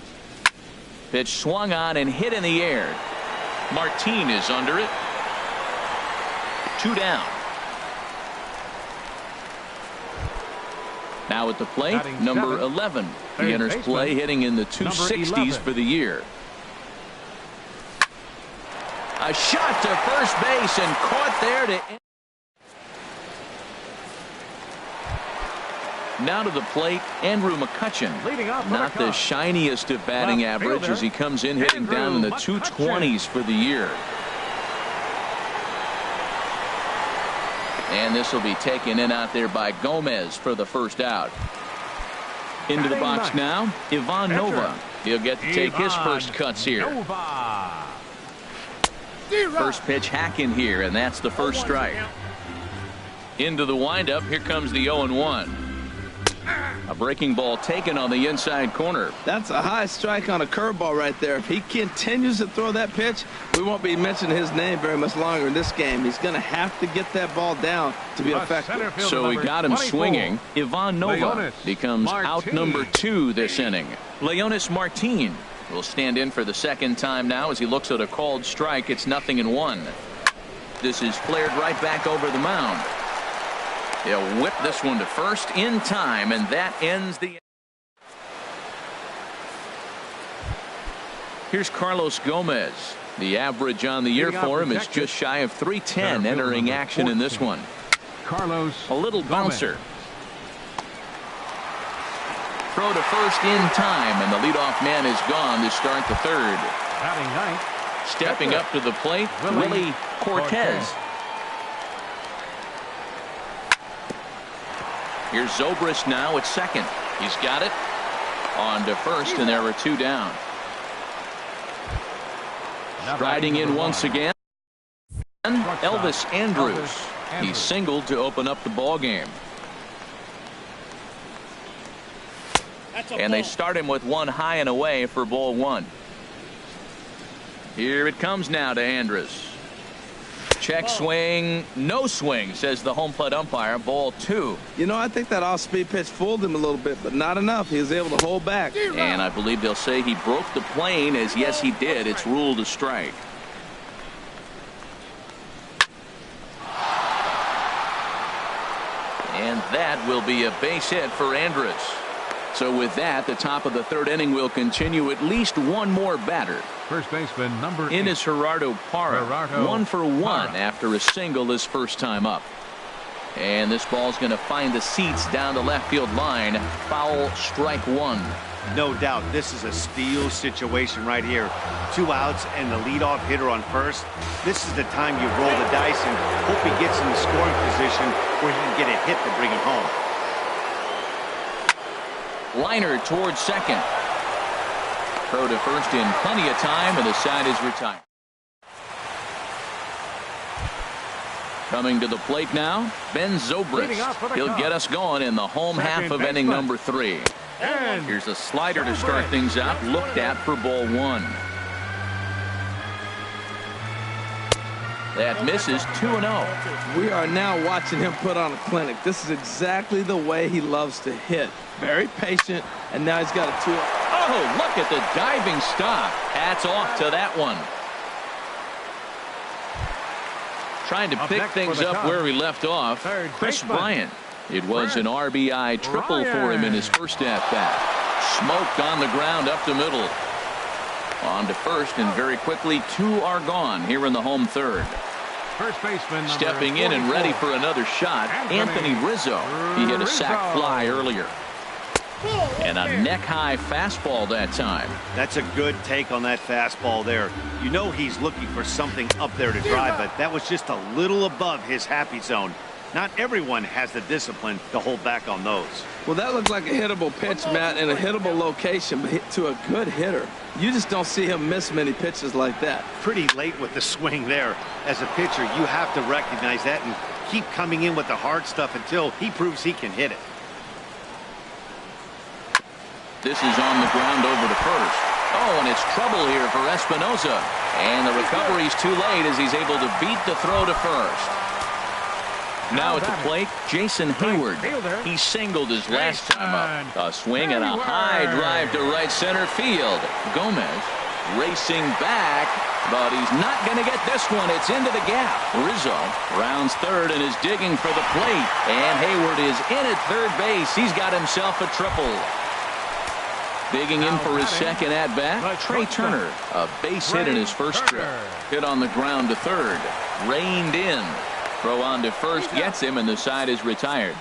Pitch swung on and hit in the air. Martin is under it. 2 down. Now at the plate, number 11. He enters play hitting in the 260s for the year. A shot to first base and caught there to end. Now to the plate, Andrew McCutchen. Not the shiniest of batting average as he comes in hitting down in the 220s for the year. And this will be taken in out there by Gomez for the first out. Into the box now, Ivan Nova. He'll get to take his first cuts here. First pitch hacking here, and that's the first strike. Into the windup, here comes the 0-1. A breaking ball taken on the inside corner. That's a high strike on a curveball right there. If he continues to throw that pitch, we won't be mentioning his name very much longer in this game. He's going to have to get that ball down to be effective. So we got him swinging. Ivan Nova becomes out number 2 this inning. Leonis Martin will stand in for the second time now as he looks at a called strike. It's 0-1. This is flared right back over the mound. He'll whip this one to first in time, and that ends the. Here's Carlos Gomez. The average on the year for him is just shy of 310 entering action in this one. Carlos, a little bouncer. Throw to first in time, and the leadoff man is gone to start the third. Stepping up to the plate, Willie Cortez. Here's Zobrist now at second. He's got it on to first, and there are 2 down. Striding in once again, Elvis Andrus. He singled to open up the ball game. And they start him with one high and away for ball 1. Here it comes now to Andrus. Check swing, no swing, says the home plate umpire. Ball 2. You know, I think that off-speed pitch fooled him a little bit, but not enough. He was able to hold back. And I believe they'll say he broke the plane, as yes, he did. It's ruled a strike. And that will be a base hit for Andrus. So with that, the top of the third inning will continue. At least one more batter. First baseman number 8. In is Gerardo Parra. 1 for 1 after a single his first time up. And this ball's going to find the seats down the left field line. Foul, strike 1. No doubt this is a steal situation right here. 2 outs and the leadoff hitter on first. This is the time you roll the dice and hope he gets in the scoring position where he can get a hit to bring him home. Liner towards second. Throw to first in plenty of time, and the side is retired. Coming to the plate now, Ben Zobrist. He'll get us going in the home half of inning number 3. Here's a slider to start things out, looked at for ball 1. That misses. 2-0. We are now watching him put on a clinic. This is exactly the way he loves to hit. Very patient, and now he's got a 2. Oh, look at the diving stop. Hats off to that one. Trying to pick things up where we left off. Chris Bryant. It was an RBI triple for him in his first at-bat. Smoked on the ground up the middle. On to first, and very quickly 2 are gone here in the home third. First baseman stepping in and ready for another shot, Anthony Rizzo. He hit a sac fly earlier. And a neck-high fastball that time. That's a good take on that fastball there. You know he's looking for something up there to drive, but that was just a little above his happy zone. Not everyone has the discipline to hold back on those. Well, that looked like a hittable pitch, Matt, in a hittable location, but hit to a good hitter. You just don't see him miss many pitches like that. Pretty late with the swing there. As a pitcher, you have to recognize that and keep coming in with the hard stuff until he proves he can hit it. This is on the ground over to first. Oh, and it's trouble here for Espinosa. And the recovery's too late as he's able to beat the throw to first. Now at the plate, Jason Hayward. He singled his last time up. A swing and a high drive to right center field. Gomez racing back, but he's not going to get this one. It's into the gap. Rizzo rounds third and is digging for the plate. And Hayward is in at third base. He's got himself a triple. Digging in for his second at-bat, Trey Turner. A base hit in his first trip. Hit on the ground to third. Reined in. Throw on to first gets him, and the side is retired.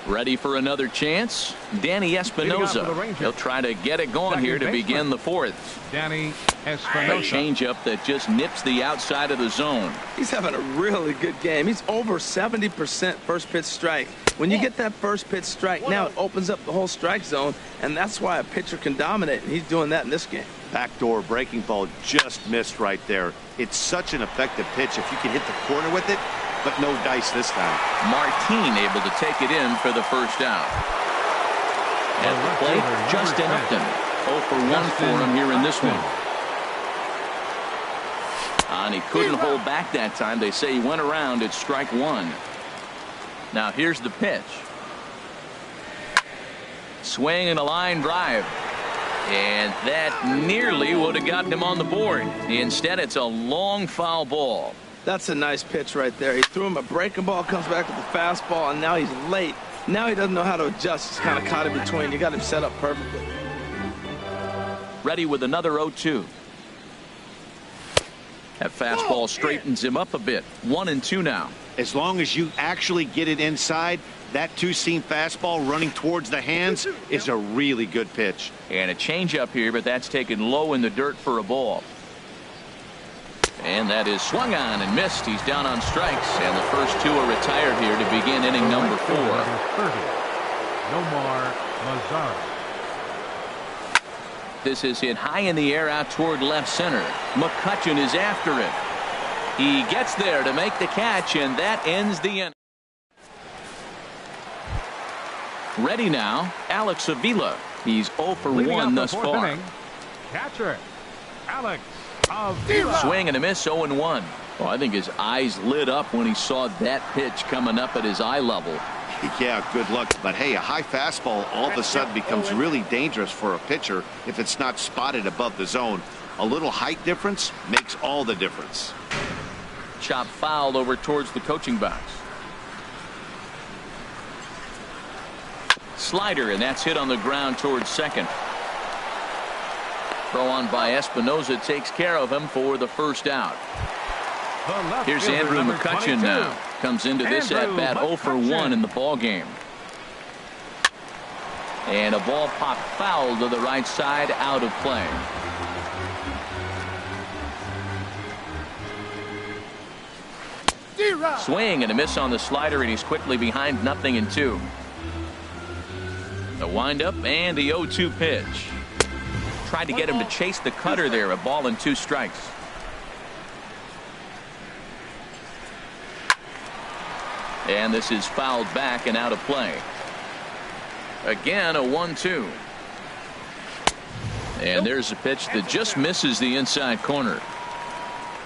Ready for another chance? Danny Espinosa. He'll try to get it going here to begin the fourth. Danny Espinosa. A changeup that just nips the outside of the zone. He's having a really good game. He's over 70% first pitch strike. When you get that first pitch strike, now it opens up the whole strike zone, and that's why a pitcher can dominate, and he's doing that in this game. Backdoor breaking ball just missed right there. It's such an effective pitch if you can hit the corner with it, but no dice this time. Martin able to take it in for the first out. At the plate, Justin Upton. 0 for 1 for him here in this one. And he couldn't hold back that time. They say he went around at strike one. Now here's the pitch. Swing and a line drive. And that nearly would have gotten him on the board. Instead, it's a long foul ball. That's a nice pitch right there. He threw him a breaking ball, comes back with the fastball, and now he's late. Now he doesn't know how to adjust. He's kind of caught in between. You got him set up perfectly. Ready with another 0-2. That fastball straightens him up a bit. 1-2 now. As long as you actually get it inside, that two-seam fastball running towards the hands is a really good pitch. And a changeup here, but that's taken low in the dirt for a ball. And that is swung on and missed. He's down on strikes, and the first two are retired here to begin inning number 4. Nomar Mazara. This is hit high in the air out toward left center. McCutchen is after it. He gets there to make the catch, and that ends the inning. Ready now, Alex Avila. He's 0 for 1 thus far. Inning, catcher, Alex Avila. Swing and a miss, 0-1. Well, I think his eyes lit up when he saw that pitch coming up at his eye level. Yeah, good luck. But hey, a high fastball all of a sudden becomes really dangerous for a pitcher if it's not spotted above the zone. A little height difference makes all the difference. Chop foul over towards the coaching box. Slider, and that's hit on the ground towards second. Throw on by Espinosa takes care of him for the first out. Here's Andrew McCutchen now. Comes into this at-bat 0 for 1 in the ball game. And a ball popped foul to the right side, out of play. Swing and a miss on the slider, and he's quickly behind 0-2. The windup and the 0-2 pitch. Tried to get him to chase the cutter there. A ball and 2 strikes. And this is fouled back and out of play. Again, a 1-2. And there's a pitch that just misses the inside corner.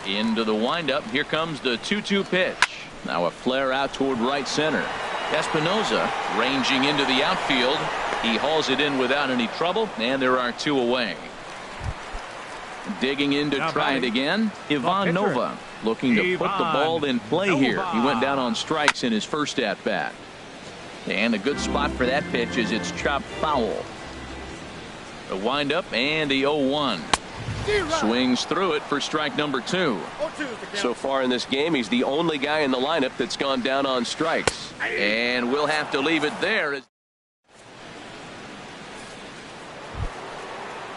Into the windup. Here comes the 2-2 pitch. Now a flare out toward right center. Espinosa ranging into the outfield. He hauls it in without any trouble, and there are 2 away. Digging in to try it again, Ivan Nova looking to put the ball in play here. He went down on strikes in his first at-bat. And a good spot for that pitch is it's chopped foul. The windup and the 0-1. Swings through it for strike number 2. So far in this game, he's the only guy in the lineup that's gone down on strikes. And we'll have to leave it there.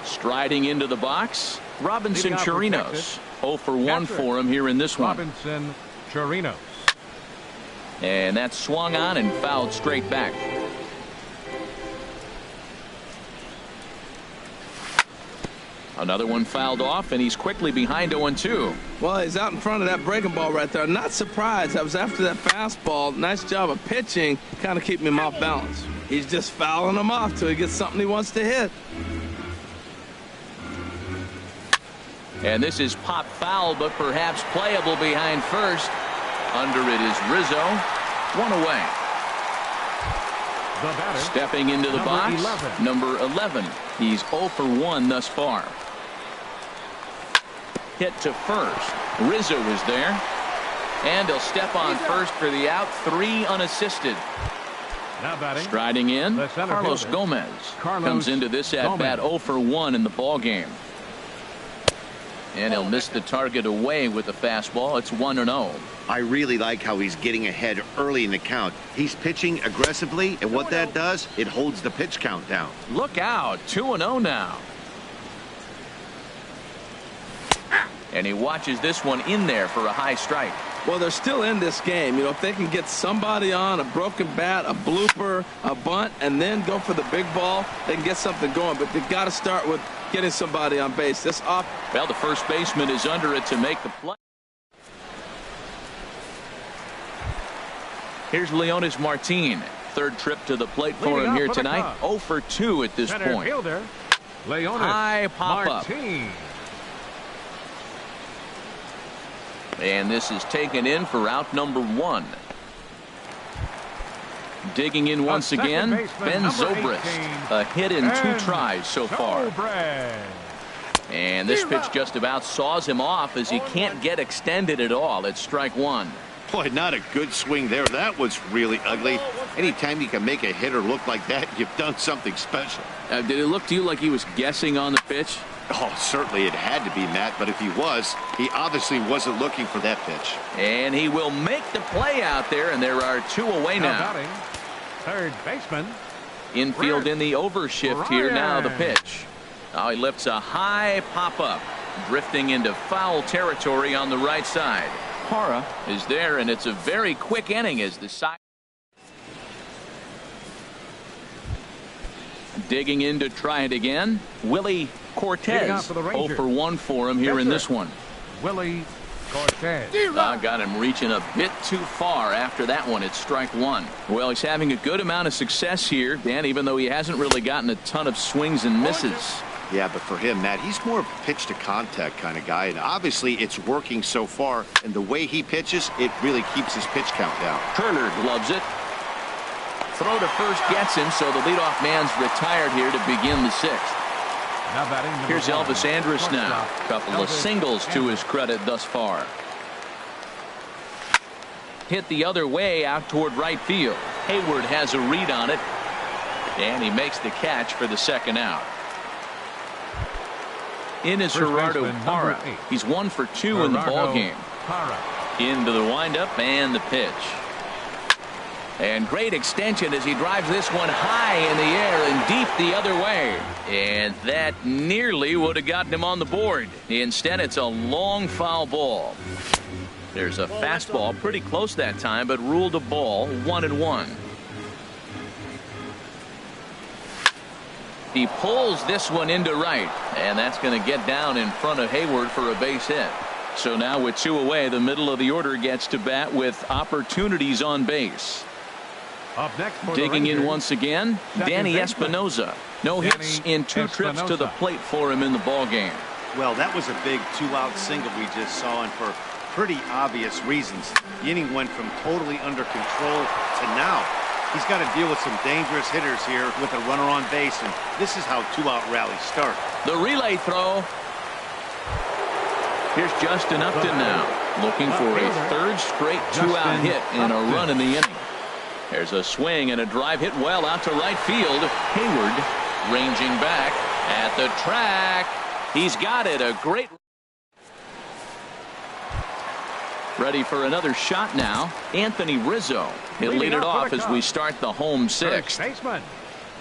Striding into the box, Robinson Chirinos. 0 for 1 for him here in this one. Robinson Chirinos. And that's swung on and fouled straight back. Another one fouled off, and he's quickly behind 0-2. Well, he's out in front of that breaking ball right there. Not surprised. I was after that fastball. Nice job of pitching, kind of keeping him off balance. He's just fouling him off till he gets something he wants to hit. And this is pop foul, but perhaps playable behind first. Under it is Rizzo. 1 away. The batter, stepping into the box, 11. number 11. He's 0 for 1 thus far. Hit to first. Rizzo is there. And he'll step on first for the out. 3 unassisted. Now batting, striding in, the center Carlos fielder. Gomez. Carlos Comes into this at-bat 0 for 1 in the ball game. And he'll miss the target away with the fastball. It's 1-0. I really like how he's getting ahead early in the count. He's pitching aggressively, and what that does, it holds the pitch count down. Look out, 2-0 now. And he watches this one in there for a high strike. Well, they're still in this game. You know, if they can get somebody on, a broken bat, a blooper, a bunt, and then go for the big ball, they can get something going. But they've got to start with getting somebody on base. This off. Well, the first baseman is under it to make the play. Here's Leonis Martin. Third trip to the plate for him here tonight. 0 for 2 at this center point. fielder, Leonis High pop-up. Martin. And this is taken in for out number 1. Digging in once again, Ben Zobrist. A hit in 2 tries so far. And this pitch just about saws him off as he can't get extended at all. It's strike 1. Boy, not a good swing there. That was really ugly. Anytime you can make a hitter look like that, you've done something special. Did it look to you like he was guessing on the pitch? Oh, certainly it had to be, Matt, but if he was, he obviously wasn't looking for that pitch. And he will make the play out there, and there are 2 away now. Batting, third baseman. Infield in the overshift here now, the pitch. Now he lifts a high pop-up, drifting into foul territory on the right side. Hara is there, and it's a very quick inning as the side. Digging in to try it again, Willie Cortez. 0 for 1 for him here in this one. Willie Cortez. Got him reaching a bit too far after that one. It's strike 1. Well, he's having a good amount of success here, Dan, even though he hasn't really gotten a ton of swings and misses. Yeah, but for him, Matt, he's more of a pitch-to-contact kind of guy, and obviously it's working so far, and the way he pitches, it really keeps his pitch count down. Turner gloves it. Throw to first gets him, so the leadoff man's retired here to begin the 6th. Now batting, Here's Elvis Andrus now. A couple of singles to his credit thus far. Hit the other way out toward right field. Hayward has a read on it, and he makes the catch for the second out. In is Gerardo Parra. He's 1 for 2 in the ball game. Into the windup and the pitch. And great extension as he drives this one high in the air and deep the other way. And that nearly would have gotten him on the board. Instead, it's a long foul ball. There's a fastball pretty close that time, but ruled a ball. 1-1. He pulls this one into right, and that's going to get down in front of Hayward for a base hit. So now with 2 away, the middle of the order gets to bat with opportunities on base. Up next for Digging the in once again, Danny Espinoza. No hits in 2 trips to the plate for him in the ball game. Well, that was a big 2-out single we just saw, and for pretty obvious reasons. The inning went from totally under control to now. He's got to deal with some dangerous hitters here with a runner on base, and this is how 2-out rallies start. The relay throw. Here's Justin Upton now, looking for a 3rd straight 2-out hit and a run in the inning. There's a swing and a drive hit well out to right field. Hayward ranging back at the track. He's got it. A great. Ready for another shot now. Anthony Rizzo. He'll lead it off as we start the home sixth. First baseman,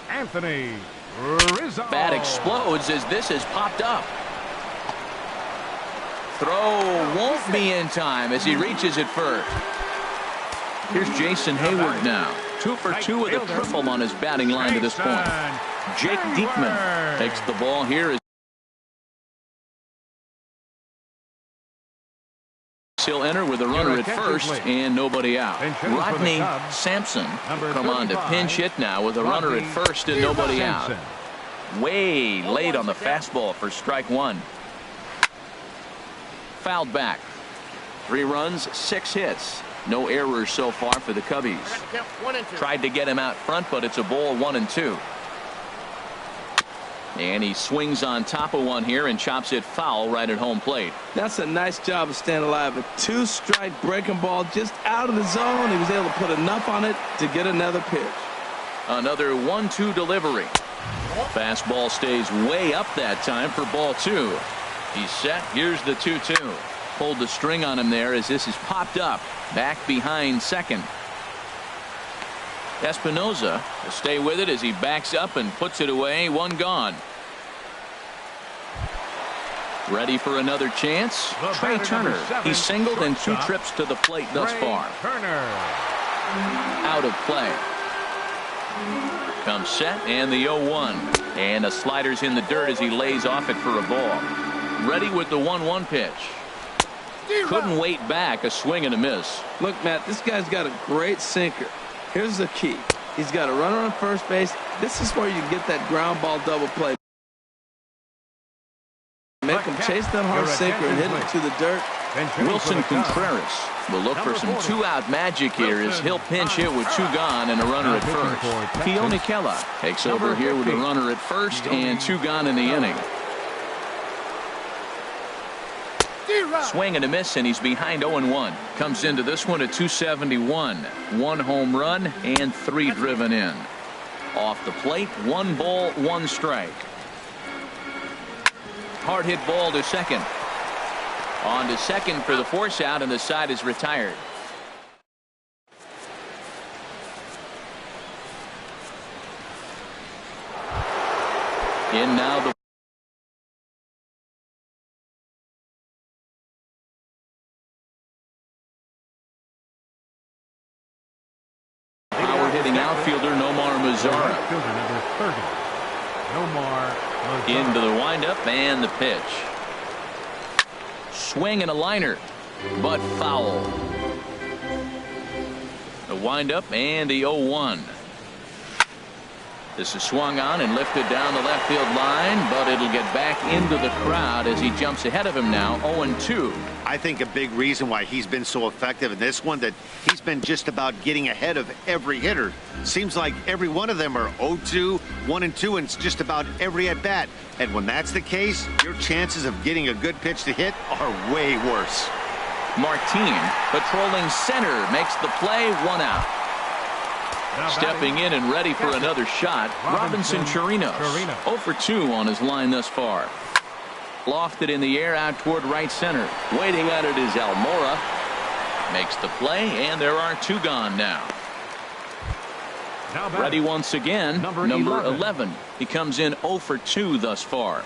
Anthony Rizzo. Bat explodes as this has popped up. Throw won't be in time as he reaches it first. Here's Jason Hayward now. 2 for 2 with a triple on his batting line to this point. Jake Diekman takes the ball here. He'll enter with a runner at first and nobody out. Rodney Sampson come on to pinch hit now with a runner at first and nobody out. Way late on the fastball for strike one. Fouled back. 3 runs, 6 hits. No errors so far for the Cubbies. Tried to get him out front, but it's a ball 1-2. And he swings on top of one here and chops it foul right at home plate. That's a nice job of staying alive. A 2-strike breaking ball just out of the zone. He was able to put enough on it to get another pitch. Another 1-2 delivery. Fastball stays way up that time for ball 2. He's set. Here's the 2-2. Pulled the string on him there as this is popped up. Back behind second. Espinoza will stay with it as he backs up and puts it away. 1 gone. Ready for another chance. Trey Turner. He's singled in 2 trips to the plate thus far. Out of play. Comes set and the 0-1. And a slider's in the dirt as he lays off it for a ball. Ready with the 1-1 pitch. Couldn't wait back. A swing and a miss. Look, Matt, this guy's got a great sinker. Here's the key. He's got a runner on first base. This is where you get that ground ball double play. Make him chase that hard sinker and hit it to the dirt. Wilson Contreras will look for some 2-out magic here as he'll pinch hit with 2 gone and a runner at first. Keone Kela takes over here with a runner at first and 2 gone in the inning. Swing and a miss, and he's behind 0-1. Comes into this one at 271. 1 home run and 3 driven in. Off the plate, 1 ball, 1 strike. Hard hit ball to second. On to second for the force out, and the side is retired. In now the hitting outfielder Nomar Mazara. Into the windup and the pitch. Swing and a liner, but foul. The windup and the 0-1. This is swung on and lifted down the left field line, but it'll get back into the crowd as he jumps ahead of him now. 0-2. I think a big reason why he's been so effective in this one, that he's been just about getting ahead of every hitter. Seems like every one of them are 0-2, 1-2, and it's just about every at bat. And when that's the case, your chances of getting a good pitch to hit are way worse. Martin patrolling center makes the play. 1 out. Stepping in and ready for another shot, Robinson Chirinos. 0 for 2 on his line thus far. Lofted in the air out toward right center. Waiting on it is Almora. Makes the play, and there are 2 gone now. Ready once again, number 11. He comes in 0 for 2 thus far.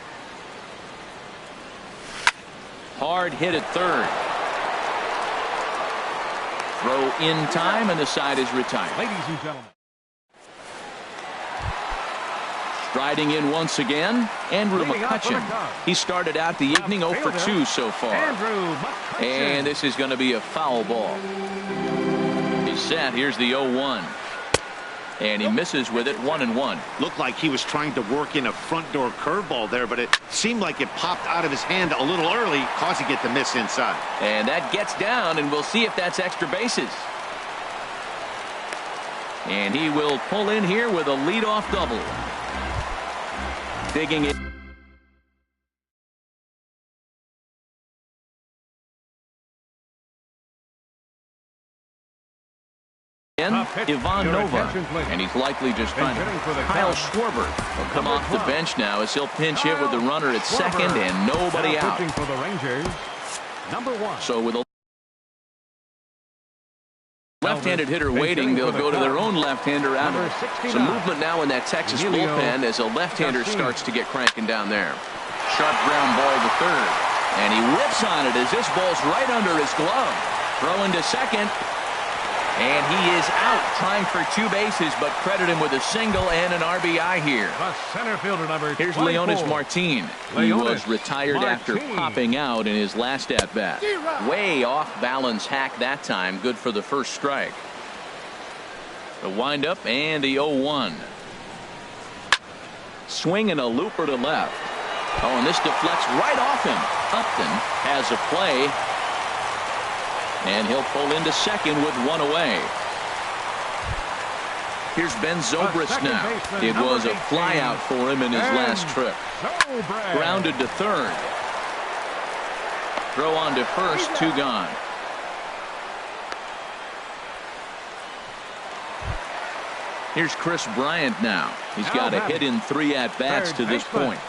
Hard hit at third. Throw in time, and the side is retired. Ladies and gentlemen. Striding in once again, Andrew McCutchen. He started out the evening 0 for 2 so far. And this is going to be a foul ball. He's set. Here's the 0-1. And he misses with it. 1-1. Looked like he was trying to work in a front door curveball there, but it seemed like it popped out of his hand a little early, causing it to miss inside. And that gets down, and we'll see if that's extra bases. And he will pull in here with a leadoff double. Digging it. Ivan Nova, and he's likely just trying to. Kyle Schwarber will come off the bench now as he'll pinch hit with the runner at second and nobody out. For the Rangers, #1. So with a left-handed hitter waiting, they'll go to their own left-hander out. Some movement now in that Texas bullpen as a left-hander starts to get cranking down there. Sharp ground ball to third, and he whips on it as this ball's right under his glove. Throw into second. And he is out, trying for 2 bases, but credit him with a single and an RBI here. The center fielder number 24. Here's Leonis Martin. He was retired after popping out in his last at-bat. Way off balance hack that time. Good for the first strike. The windup and the 0-1. Swing and a looper to left. Oh, and this deflects right off him. Upton has a play. And he'll pull into second with 1 away. Here's Ben Zobrist now. It was a flyout for him in his last trip. Grounded to third. Throw on to first, 2 gone. Here's Chris Bryant now. He's got a hit in 3 at-bats to this point.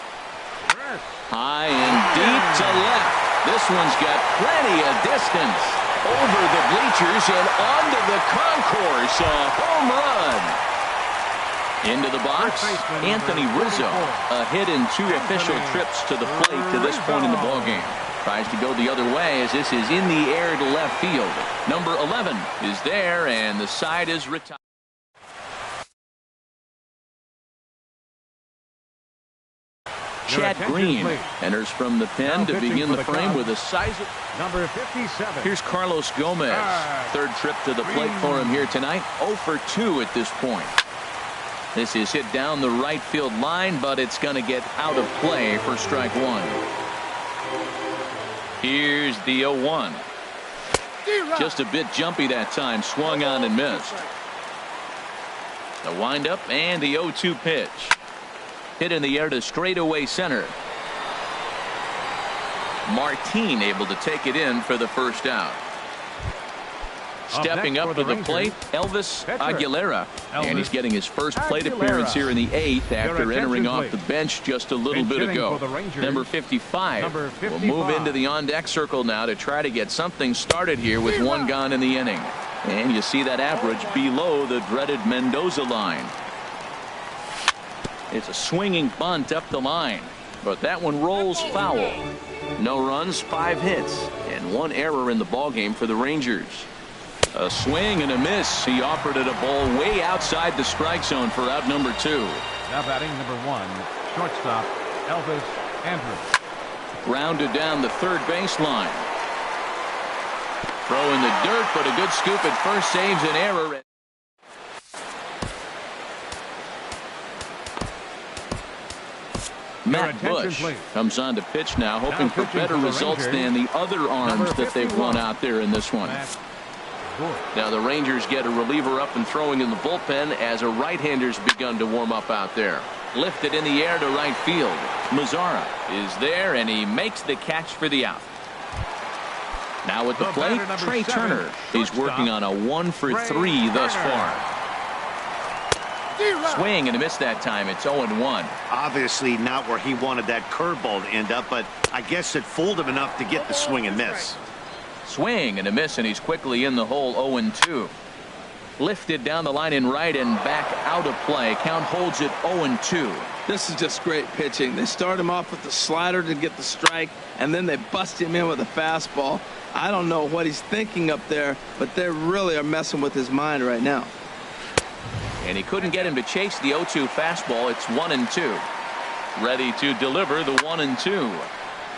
High and deep to left. This one's got plenty of distance. Over the bleachers and onto the concourse. A home run. Into the box, Anthony Rizzo. A hit in 2 official trips to the plate to this point in the ballgame. Tries to go the other way as this is in the air to left field. Number 11 is there, and the side is retired. Chad Green enters from the pen to begin the frame with a sizable number 57. Here's Carlos Gomez. 3rd trip to the plate for him here tonight. 0 for 2 at this point. This is hit down the right field line, but it's going to get out of play for strike 1. Here's the 0-1. Just a bit jumpy that time. Swung on and missed. The windup and the 0-2 pitch. Hit in the air to straightaway center. Martin able to take it in for the first out. Stepping up to the plate, Elvis Aguilera. And he's getting his first plate appearance here in the 8th after entering off the bench just a little bit ago. Number 55 will move into the on-deck circle now to try to get something started here with 1 gone in the inning. And you see that average below the dreaded Mendoza line. It's a swinging bunt up the line, but that one rolls foul. No runs, 5 hits, and 1 error in the ballgame for the Rangers. A swing and a miss. He offered it a ball way outside the strike zone for out number 2. Now batting number 1, shortstop Elvis Andrus. Grounded down the third baseline. Throw in the dirt, but a good scoop at first saves an error. Matt Bush comes on to pitch now, hoping for better results than the other arms that they've run out there in this one. Now the Rangers get a reliever up and throwing in the bullpen as a right-hander's begun to warm up out there. Lifted in the air to right field. Mazzara is there, and he makes the catch for the out. Now at the plate, Trey Turner. He's working on a 1 for 3 thus far. Swing and a miss that time. It's 0-1. Obviously not where he wanted that curveball to end up, but I guess it fooled him enough to get the swing and miss. Swing and a miss, and he's quickly in the hole. 0-2. Lifted down the line in right and back out of play. Count holds it 0-2. This is just great pitching. They start him off with the slider to get the strike, and then they bust him in with a fastball. I don't know what he's thinking up there, but they really are messing with his mind right now. And he couldn't get him to chase the 0-2 fastball. It's 1-2. Ready to deliver the 1-2.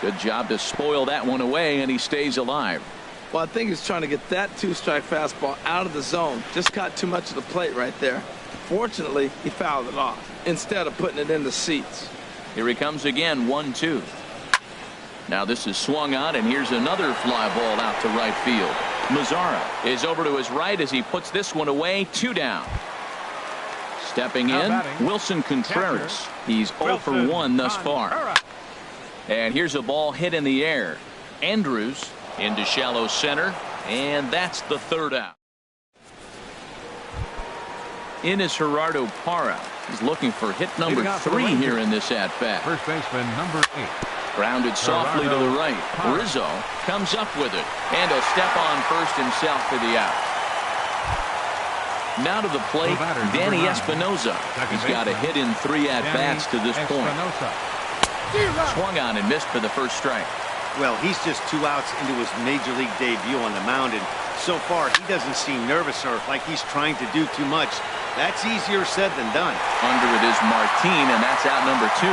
Good job to spoil that one away, and he stays alive. Well, I think he's trying to get that 2-strike fastball out of the zone. Just caught too much of the plate right there. Fortunately, he fouled it off instead of putting it in the seats. Here he comes again, 1-2. Now this is swung on, and here's another fly ball out to right field. Mazzara is over to his right as he puts this one away. 2 down. Stepping in, Wilson Contreras. He's 0 for 1 thus far. And here's a ball hit in the air. Andrews into shallow center, and that's the 3rd out. In is Gerardo Parra. He's looking for hit number 3 here in this at-bat. First baseman number 8. Grounded softly to the right. Rizzo comes up with it. And he'll step on first himself for the out. Now to the plate, Danny Espinosa. He's got a hit in 3 at-bats to this point. Swung on and missed for the first strike. Well, he's just 2 outs into his major league debut on the mound, and so far he doesn't seem nervous or like he's trying to do too much. That's easier said than done. Under it is Martin, and that's out number 2.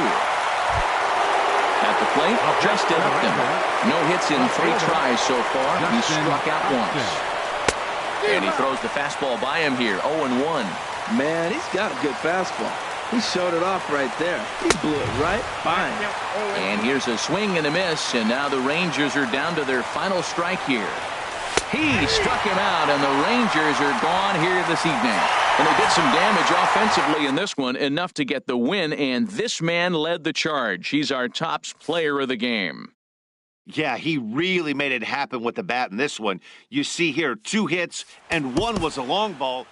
At the plate, Justin Upton. No hits in 3 tries so far. He struck out once. And he throws the fastball by him here, 0-1. Man, he's got a good fastball. He showed it off right there. He blew it right by him. And here's a swing and a miss, and now the Rangers are down to their final strike here. He struck him out, and the Rangers are gone here this evening. And they did some damage offensively in this one, enough to get the win, and this man led the charge. He's our top player of the game. Yeah, he really made it happen with the bat in this one. You see here 2 hits, and 1 was a long ball.